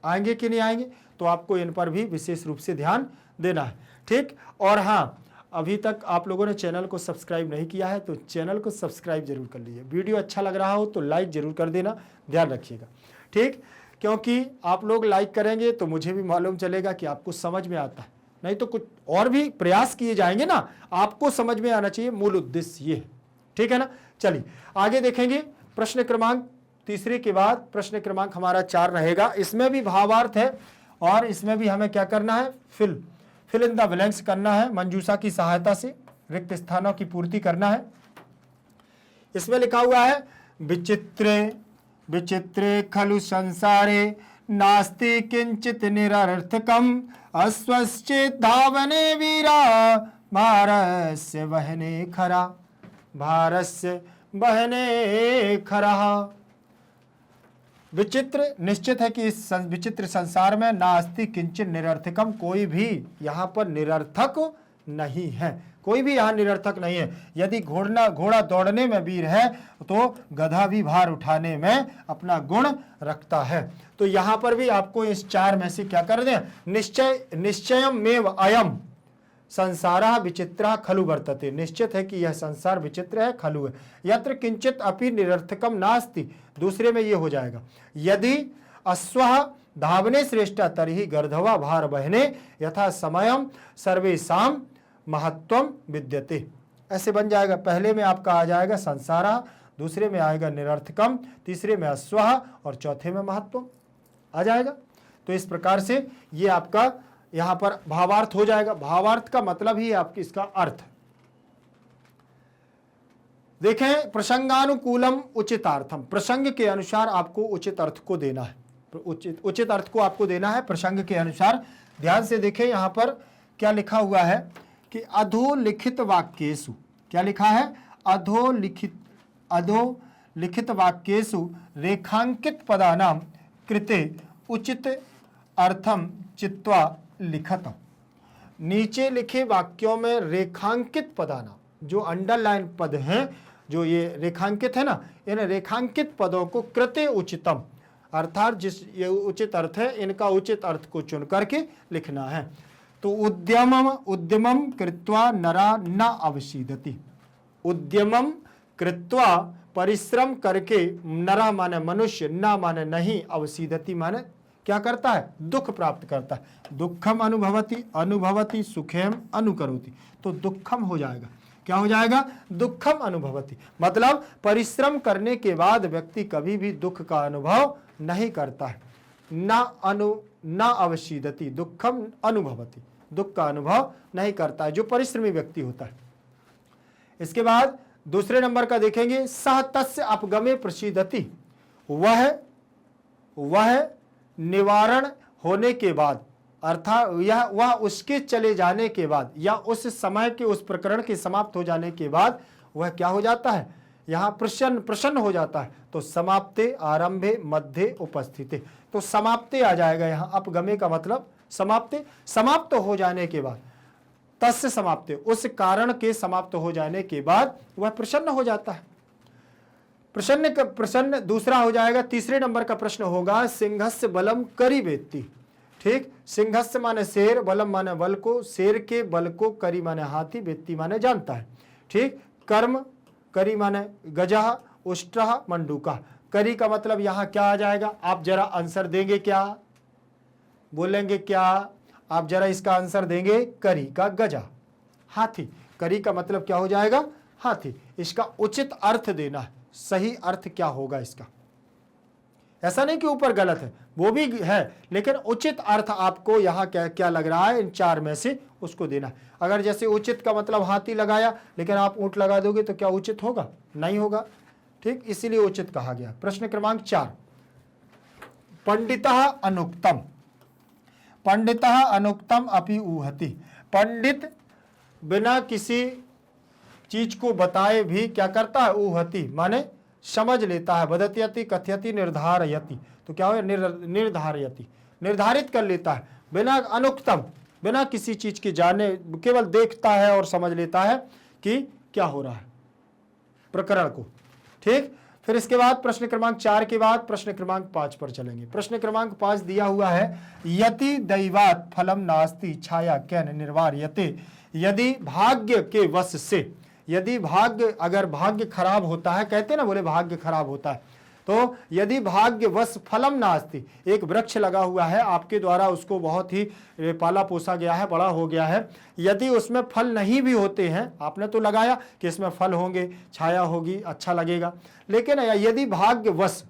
आएंगे कि नहीं आएंगे, तो आपको इन पर भी विशेष रूप से ध्यान देना है। ठीक, और हाँ, अभी तक आप लोगों ने चैनल को सब्सक्राइब नहीं किया है तो चैनल को सब्सक्राइब जरूर कर लीजिए। वीडियो अच्छा लग रहा हो तो लाइक जरूर कर देना, ध्यान रखिएगा। ठीक, क्योंकि आप लोग लाइक करेंगे तो मुझे भी मालूम चलेगा कि आपको समझ में आता है, नहीं तो कुछ और भी प्रयास किए जाएंगे ना, आपको समझ में आना चाहिए, मूल उद्देश्य ये है। ठीक है ना, चलिए आगे देखेंगे। प्रश्न क्रमांक तीसरे के बाद प्रश्न क्रमांक हमारा 4 रहेगा। इसमें भी भावार्थ है और इसमें भी हमें क्या करना है, फिल इन द ब्लैंक्स करना है, मंजूषा की सहायता से रिक्त स्थानों की पूर्ति करना है। इसमें लिखा हुआ है विचित्रे विचित्रे खलु संसारे नास्ति किंचित निरर्थकम अस्वस्थित धावने वीरा भारस्य वहने खरा, भारस्य बहने खरा। विचित्र, निश्चित है कि इस विचित्र संसार में नास्ति किंचित निरर्थकम, कोई भी यहाँ पर निरर्थक नहीं है, कोई भी यहाँ निरर्थक नहीं है। यदि घोड़ा दौड़ने में वीर है तो गधा भी भार उठाने में अपना गुण रखता है। तो यहाँ पर भी आपको इस 4 में से क्या कर दें, निश्चयमेव अयम संसारः विचित्रः खलु वर्तते, निश्चित है कि यह संसार विचित्र है, खलु है। यत्र किंचित अपि निरर्थकम नास्ति, दूसरे में ये हो जाएगा, यदि अश्वः धावने श्रेष्ठा तर्हि गर्धवा भार बहने यथा समयम सर्वेषां महत्वम विद्यते, ऐसे बन जाएगा। पहले में आपका आ जाएगा संसारः, दूसरे में आएगा निरर्थकम, तीसरे में अश्वः और चौथे में महत्वम आ जाएगा। तो इस प्रकार से ये आपका यहां पर भावार्थ हो जाएगा। भावार्थ का मतलब ही आपकी इसका अर्थ। देखें, प्रसंगानुकूलम उचितार्थम, प्रसंग के अनुसार आपको उचित अर्थ को देना है, उचित अर्थ को आपको देना है प्रसंग के अनुसार। ध्यान से देखें, यहां पर क्या लिखा हुआ है कि अधोलिखित वाक्येषु, क्या लिखा है, अधोलिखित वाक्येषु रेखांकित पदानां कृते उचित अर्थम चित्वा लिखत। नीचे लिखे वाक्यों में रेखांकित पदाना, जो अंडरलाइन पद हैं, जो ये रेखांकित है ना, इन रेखांकित पदों को कृते उचितम, अर्थात जिस ये उचित अर्थ है, इनका उचित अर्थ को चुन करके लिखना है। तो उद्यमम कृत्वा नरा न अवसीदति, उद्यमम कृत्वा परिश्रम करके, नरा माने मनुष्य, न माने नहीं, अवसीदति माने क्या करता है, दुख प्राप्त करता है। दुखम अनुभवति सुखेम अनुकरोति, तो दुखम हो जाएगा, क्या हो जाएगा, दुखम अनुभवति, मतलब परिश्रम करने के बाद व्यक्ति कभी भी दुख का अनुभव नहीं करता है। न अवसीदति दुखम अनुभवति, दुख का अनुभव नहीं करता है जो परिश्रमी व्यक्ति होता है। इसके बाद दूसरे नंबर का देखेंगे, सह तस्य अपगमे प्रसीदति, वह निवारण होने के बाद, अर्थात वह उसके चले जाने के बाद या उस समय के उस प्रकरण के समाप्त हो जाने के बाद वह क्या हो जाता है, यहाँ प्रसन्न हो जाता है। तो समाप्ते आरंभे मध्य उपस्थिते, तो समाप्ते आ जाएगा यहाँ, अपगमे का मतलब समाप्ते, समाप्त हो जाने के बाद, तस्य समाप्ते, उस कारण के समाप्त हो जाने के बाद वह प्रसन्न हो जाता है। प्रश्न दूसरा हो जाएगा, तीसरे नंबर का प्रश्न होगा सिंहस्य बलम करी वेत्ति। ठीक, सिंहस्य माने शेर, बलम माने बल को, शेर के बल को, करी माने हाथी, वेत्ति माने जानता है। ठीक, कर्म, करी माने गजह, उष्ट्रह, मंडूका। करी का मतलब यहां क्या आ जाएगा, आप जरा आंसर देंगे क्या, बोलेंगे क्या आप, जरा इसका आंसर देंगे। करी का गजा, हाथी। करी का मतलब क्या हो जाएगा, हाथी। इसका उचित अर्थ देना है, सही अर्थ क्या होगा इसका। ऐसा नहीं कि ऊपर गलत है, वो भी है, लेकिन उचित अर्थ आपको यहां क्या क्या लग रहा है इन चार में से उसको देना है। अगर जैसे उचित का मतलब हाथी लगाया, लेकिन आप ऊंट लगा दोगे तो क्या उचित होगा, नहीं होगा। ठीक, इसीलिए उचित कहा गया। प्रश्न क्रमांक 4, पंडितः अनुक्तम, पंडितः अनुक्तम अपि ऊहति। पंडित बिना किसी चीज को बताए भी क्या करता है, ऊहति माने समझ लेता है, वदत्यति, कथयति, निर्धारयति। तो क्या हो, निर्धारयति, निर्धारित कर लेता है, बिना अनुक्तम, बिना किसी चीज के जाने, केवल देखता है और समझ लेता है कि क्या हो रहा है प्रकरण को। ठीक, फिर इसके बाद प्रश्न क्रमांक 4 के बाद प्रश्न क्रमांक 5 पर चलेंगे। प्रश्न क्रमांक 5 दिया हुआ है, यति दैवात फलम नास्ति छाया कैन निर्वार्यते। यदि भाग्य के वश से, यदि भाग्य, अगर भाग्य खराब होता है, कहते ना बोले भाग्य खराब होता है, तो यदि भाग्य वश फलम नास्ति, एक वृक्ष लगा हुआ है आपके द्वारा, उसको बहुत ही पाला पोसा गया है, बड़ा हो गया है, यदि उसमें फल नहीं भी होते हैं, आपने तो लगाया कि इसमें फल होंगे, छाया होगी, अच्छा लगेगा, लेकिन यदि भाग्यवश,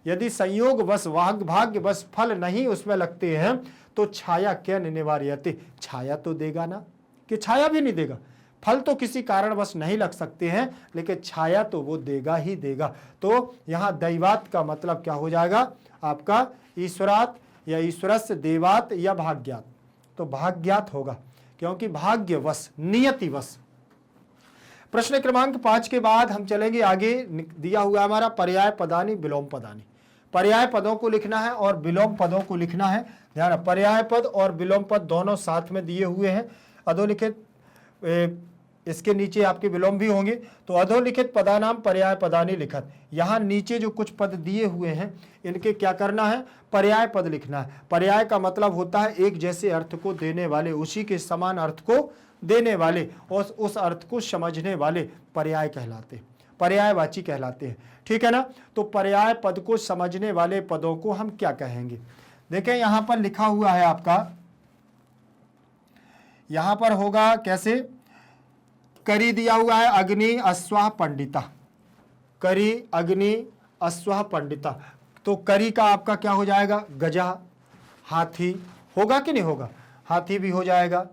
यदि संयोग वश, भाग्यवश फल नहीं उसमें लगते हैं, तो छाया क्या निवार्यते, छाया तो देगा ना, कि छाया भी नहीं देगा। फल तो किसी कारणवश नहीं लग सकते हैं, लेकिन छाया तो वो देगा ही देगा। तो यहां दैवात का मतलब क्या हो जाएगा आपका, ईश्वरात या ईश्वरस्य देवात या भाग्यात। तो भाग्यात होगा, क्योंकि भाग्यवश, नियतिवश। प्रश्न क्रमांक 5 के बाद हम चलेंगे आगे। दिया हुआ हमारा पर्याय पदानी, विलोम पदानी। पर्याय पदों को लिखना है और विलोम पदों को लिखना है। ध्यान, पर्याय पद और विलोम पद दोनों साथ में दिए हुए हैं। अधोलिखित, इसके नीचे आपके विलोम भी होंगे। तो अधोलिखित पदानाम पर्याय पदानी लिखत, यहाँ नीचे जो कुछ पद दिए हुए हैं इनके क्या करना है, पर्याय पद लिखना है। पर्याय का मतलब होता है एक जैसे अर्थ को देने वाले, उसी के समान अर्थ को देने वाले और उस अर्थ को समझने वाले पर्याय कहलाते, पर्यायवाची कहलाते हैं। ठीक है ना। तो पर्याय पद को समझने वाले पदों को हम क्या कहेंगे। देखें यहां पर लिखा हुआ है आपका, यहां पर होगा कैसे, करी दिया हुआ है अग्नि अश्वाह पंडिता, करी अग्नि अश्वाह पंडिता। तो करी का आपका क्या हो जाएगा, गजा, हाथी होगा कि नहीं होगा, हाथी भी हो जाएगा,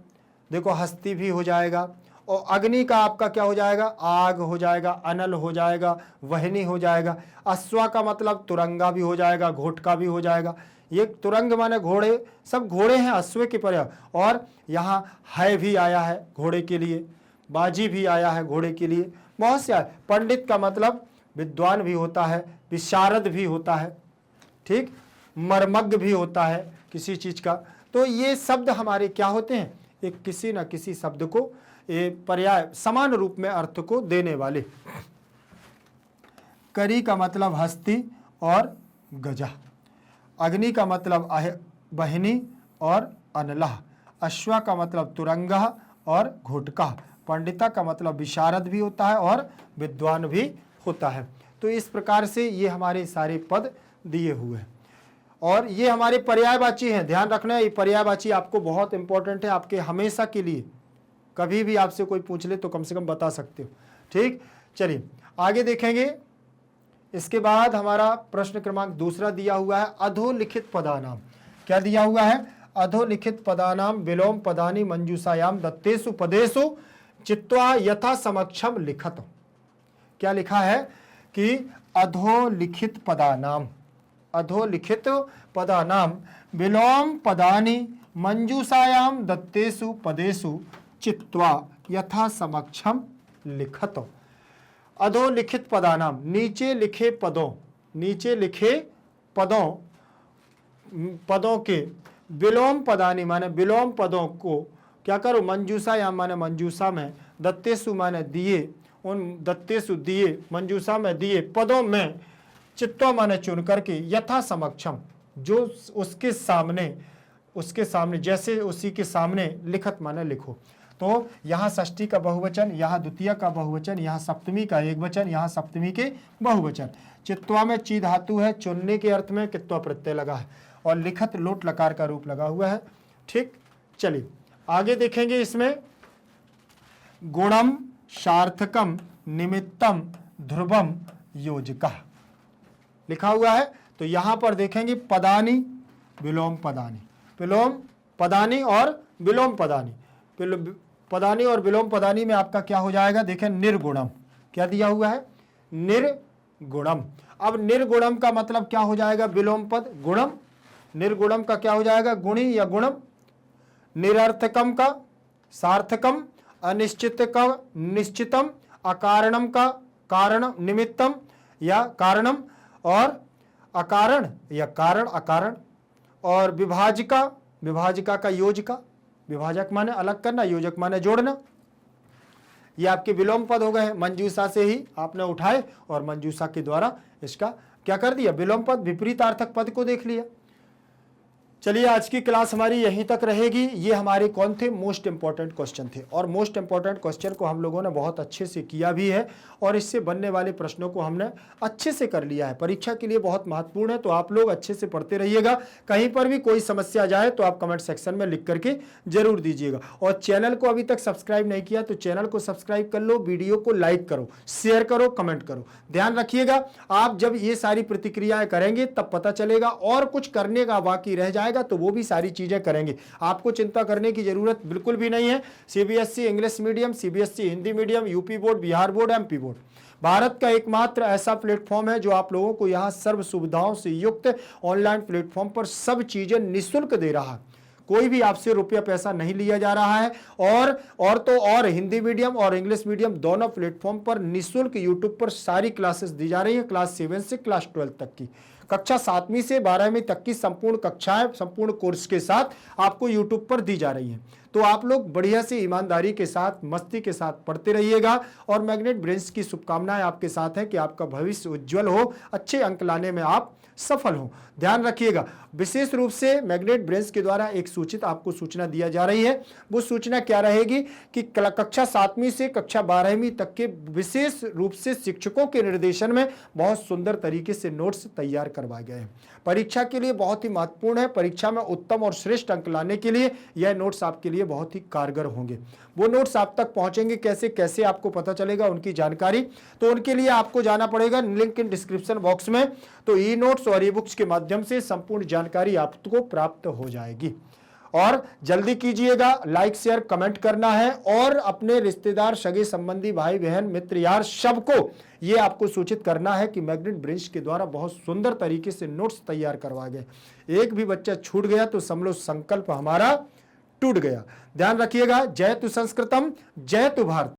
देखो हस्ती भी हो जाएगा। और अग्नि का आपका क्या हो जाएगा, आग हो जाएगा, अनल हो जाएगा, वहनी हो जाएगा। अश्वा का मतलब तुरंगा भी हो जाएगा, घोटका भी हो जाएगा। ये तुरंग माने घोड़े, सब घोड़े हैं अश्व के पर्याय। और यहाँ है भी आया है घोड़े के लिए, बाजी भी आया है घोड़े के लिए, बहुत से आए। पंडित का मतलब विद्वान भी होता है, विशारद भी होता है, ठीक, मर्मज्ञ भी होता है किसी चीज का। तो ये शब्द हमारे क्या होते हैं, एक किसी न किसी शब्द को पर्याय समान रूप में अर्थ को देने वाले। करी का मतलब हस्ती और गजा, अग्नि का मतलब बहिनी और अनलह, अश्वा का मतलब तुरंगा और घोटका, पंडिता का मतलब विशारद भी होता है और विद्वान भी होता है। तो इस प्रकार से ये हमारे सारे पद दिए हुए हैं और ये हमारे पर्यायवाची हैं। ध्यान रखना है, ये पर्यायवाची आपको बहुत इंपॉर्टेंट है, आपके हमेशा के लिए। कभी भी आपसे कोई पूछ ले तो कम से कम बता सकते हो। ठीक, चलिए आगे देखेंगे। इसके बाद हमारा प्रश्न क्रमांक दूसरा दिया हुआ है, अधोलिखित पदानाम। क्या दिया हुआ है, अधोलिखित पदानाम विलोम पदानी मंजूषायाम दत्तेषु पदेषु चित्वा यथा समक्षम लिखत। क्या लिखा है कि अधोलिखित पदानाम, अधोलिखित पदानाम विलोम पदानी मंजूषायाम दत्तेषु पदेषु चित्वा यथा समक्षम लिखत। अधोलिखित पदानाम, नीचे लिखे पदों, नीचे लिखे पदों, पदों के विलोम पदानी माने विलोम पदों को क्या करो, मंजूषा या माने मंजूषा में, दत्तेषु माने दिए, उन दत्तेषु दिए मंजूषा में दिए पदों में चित्वा माने चुन करके यथा समक्षम जो उसके सामने जैसे उसी के सामने लिखत माने लिखो। तो यहाँ षष्ठी का बहुवचन, यहाँ द्वितीय का बहुवचन, यहाँ सप्तमी का एक वचन, यहाँ सप्तमी के बहुवचन। चित्वा में ची धातु है, चुनने के अर्थ में कित्वा प्रत्यय लगा है और लिखत लोट लकार का रूप लगा हुआ है। ठीक, चलिए आगे देखेंगे। इसमें गुणम सार्थकम निमित्तम ध्रुवम योजकः लिखा हुआ है। तो यहां पर देखेंगे पदानी विलोम पदानी, विलोम पदानी और विलोम पदानी। पदानी और विलोम पदानी में आपका क्या हो जाएगा, देखें निर्गुणम, क्या दिया हुआ है, निर्गुणम। अब निर्गुणम का मतलब क्या हो जाएगा, विलोम पद गुणम, निर्गुणम का क्या हो जाएगा, गुणी या गुणम। निरर्थकम का सार्थकम, अनिश्चित का निश्चितम, अकारणम का कारण निमित्तम या कारणम, और अकारण या कारण अकारण, और विभाजिका का योजिका, विभाजक माने अलग करना, योजक माने जोड़ना। ये आपके विलोम पद हो गए। मंजूषा से ही आपने उठाए और मंजूषा के द्वारा इसका क्या कर दिया, विलोम पद, विपरीतार्थक पद को देख लिया। चलिए आज की क्लास हमारी यहीं तक रहेगी। ये हमारे कौन थे, मोस्ट इंपॉर्टेंट क्वेश्चन थे, और मोस्ट इंपॉर्टेंट क्वेश्चन को हम लोगों ने बहुत अच्छे से किया भी है और इससे बनने वाले प्रश्नों को हमने अच्छे से कर लिया है। परीक्षा के लिए बहुत महत्वपूर्ण है, तो आप लोग अच्छे से पढ़ते रहिएगा। कहीं पर भी कोई समस्या जाए तो आप कमेंट सेक्शन में लिख करके जरूर दीजिएगा। और चैनल को अभी तक सब्सक्राइब नहीं किया तो चैनल को सब्सक्राइब कर लो, वीडियो को लाइक करो, शेयर करो, कमेंट करो। ध्यान रखिएगा, आप जब ये सारी प्रतिक्रियाएं करेंगे तब पता चलेगा, और कुछ करने का बाकी रह जाएगा तो वो भी सारी चीजें करेंगे। आपको चिंता करने की जरूरत बिल्कुल भी नहीं है। CBSE English medium, CBSE Hindi medium, UP board, Bihar board, MP board Bharat का एकमात्र ऐसा प्लेटफॉर्म है जो आप लोगों को यहां सर्व सुविधाओं से युक्त ऑनलाइन प्लेटफॉर्म पर सब चीजें निःशुल्क दे रहा है। कोई भी आपसे रुपया पैसा नहीं लिया जा रहा है। और हिंदी मीडियम और इंग्लिश मीडियम दोनों प्लेटफॉर्म पर निःशुल्क यूट्यूब पर सारी क्लासेस दी जा रही है। क्लास 7 से क्लास 12 तक की, कक्षा 7वीं से 12वीं तक की संपूर्ण कक्षाएं संपूर्ण कोर्स के साथ आपको यूट्यूब पर दी जा रही हैं। तो आप लोग बढ़िया से ईमानदारी के साथ, मस्ती के साथ पढ़ते रहिएगा। और मैग्नेट ब्रेन्स की शुभकामनाएं आपके साथ है कि आपका भविष्य उज्जवल हो, अच्छे अंक लाने में आप सफल हो। ध्यान रखिएगा, विशेष रूप से मैग्नेट ब्रेन्स के द्वारा एक आपको सूचना दिया जा रही है। वो सूचना क्या रहेगी कि कक्षा 7वीं से कक्षा 12वीं तक के विशेष रूप से शिक्षकों के निर्देशन में बहुत सुंदर तरीके से नोट्स तैयार करवाए गए हैं। परीक्षा के लिए बहुत ही महत्वपूर्ण है। परीक्षा में उत्तम और श्रेष्ठ अंक लाने के लिए यह नोट्स आपके लिए बहुत ही कारगर होंगे। वो नोट्स आप तक पहुंचेंगे कैसे, कैसे आपको पता चलेगा उनकी जानकारी, तो उनके लिए आपको जाना पड़ेगा लिंक इन डिस्क्रिप्शन बॉक्स में। तो ई नोट्स और ई बुक्स के माध्यम से संपूर्ण जानकारी आपको प्राप्त हो जाएगी। और जल्दी कीजिएगा, लाइक शेयर कमेंट करना है, और अपने रिश्तेदार, सगे संबंधी, भाई बहन, मित्र यार सबको ये आपको सूचित करना है कि मैग्नेट ब्रेन्स के द्वारा बहुत सुंदर तरीके से नोट्स तैयार करवाए गए। एक भी बच्चा छूट गया तो समझो संकल्प हमारा टूट गया। ध्यान रखिएगा। जय तु संस्कृतम, जय तु भारत।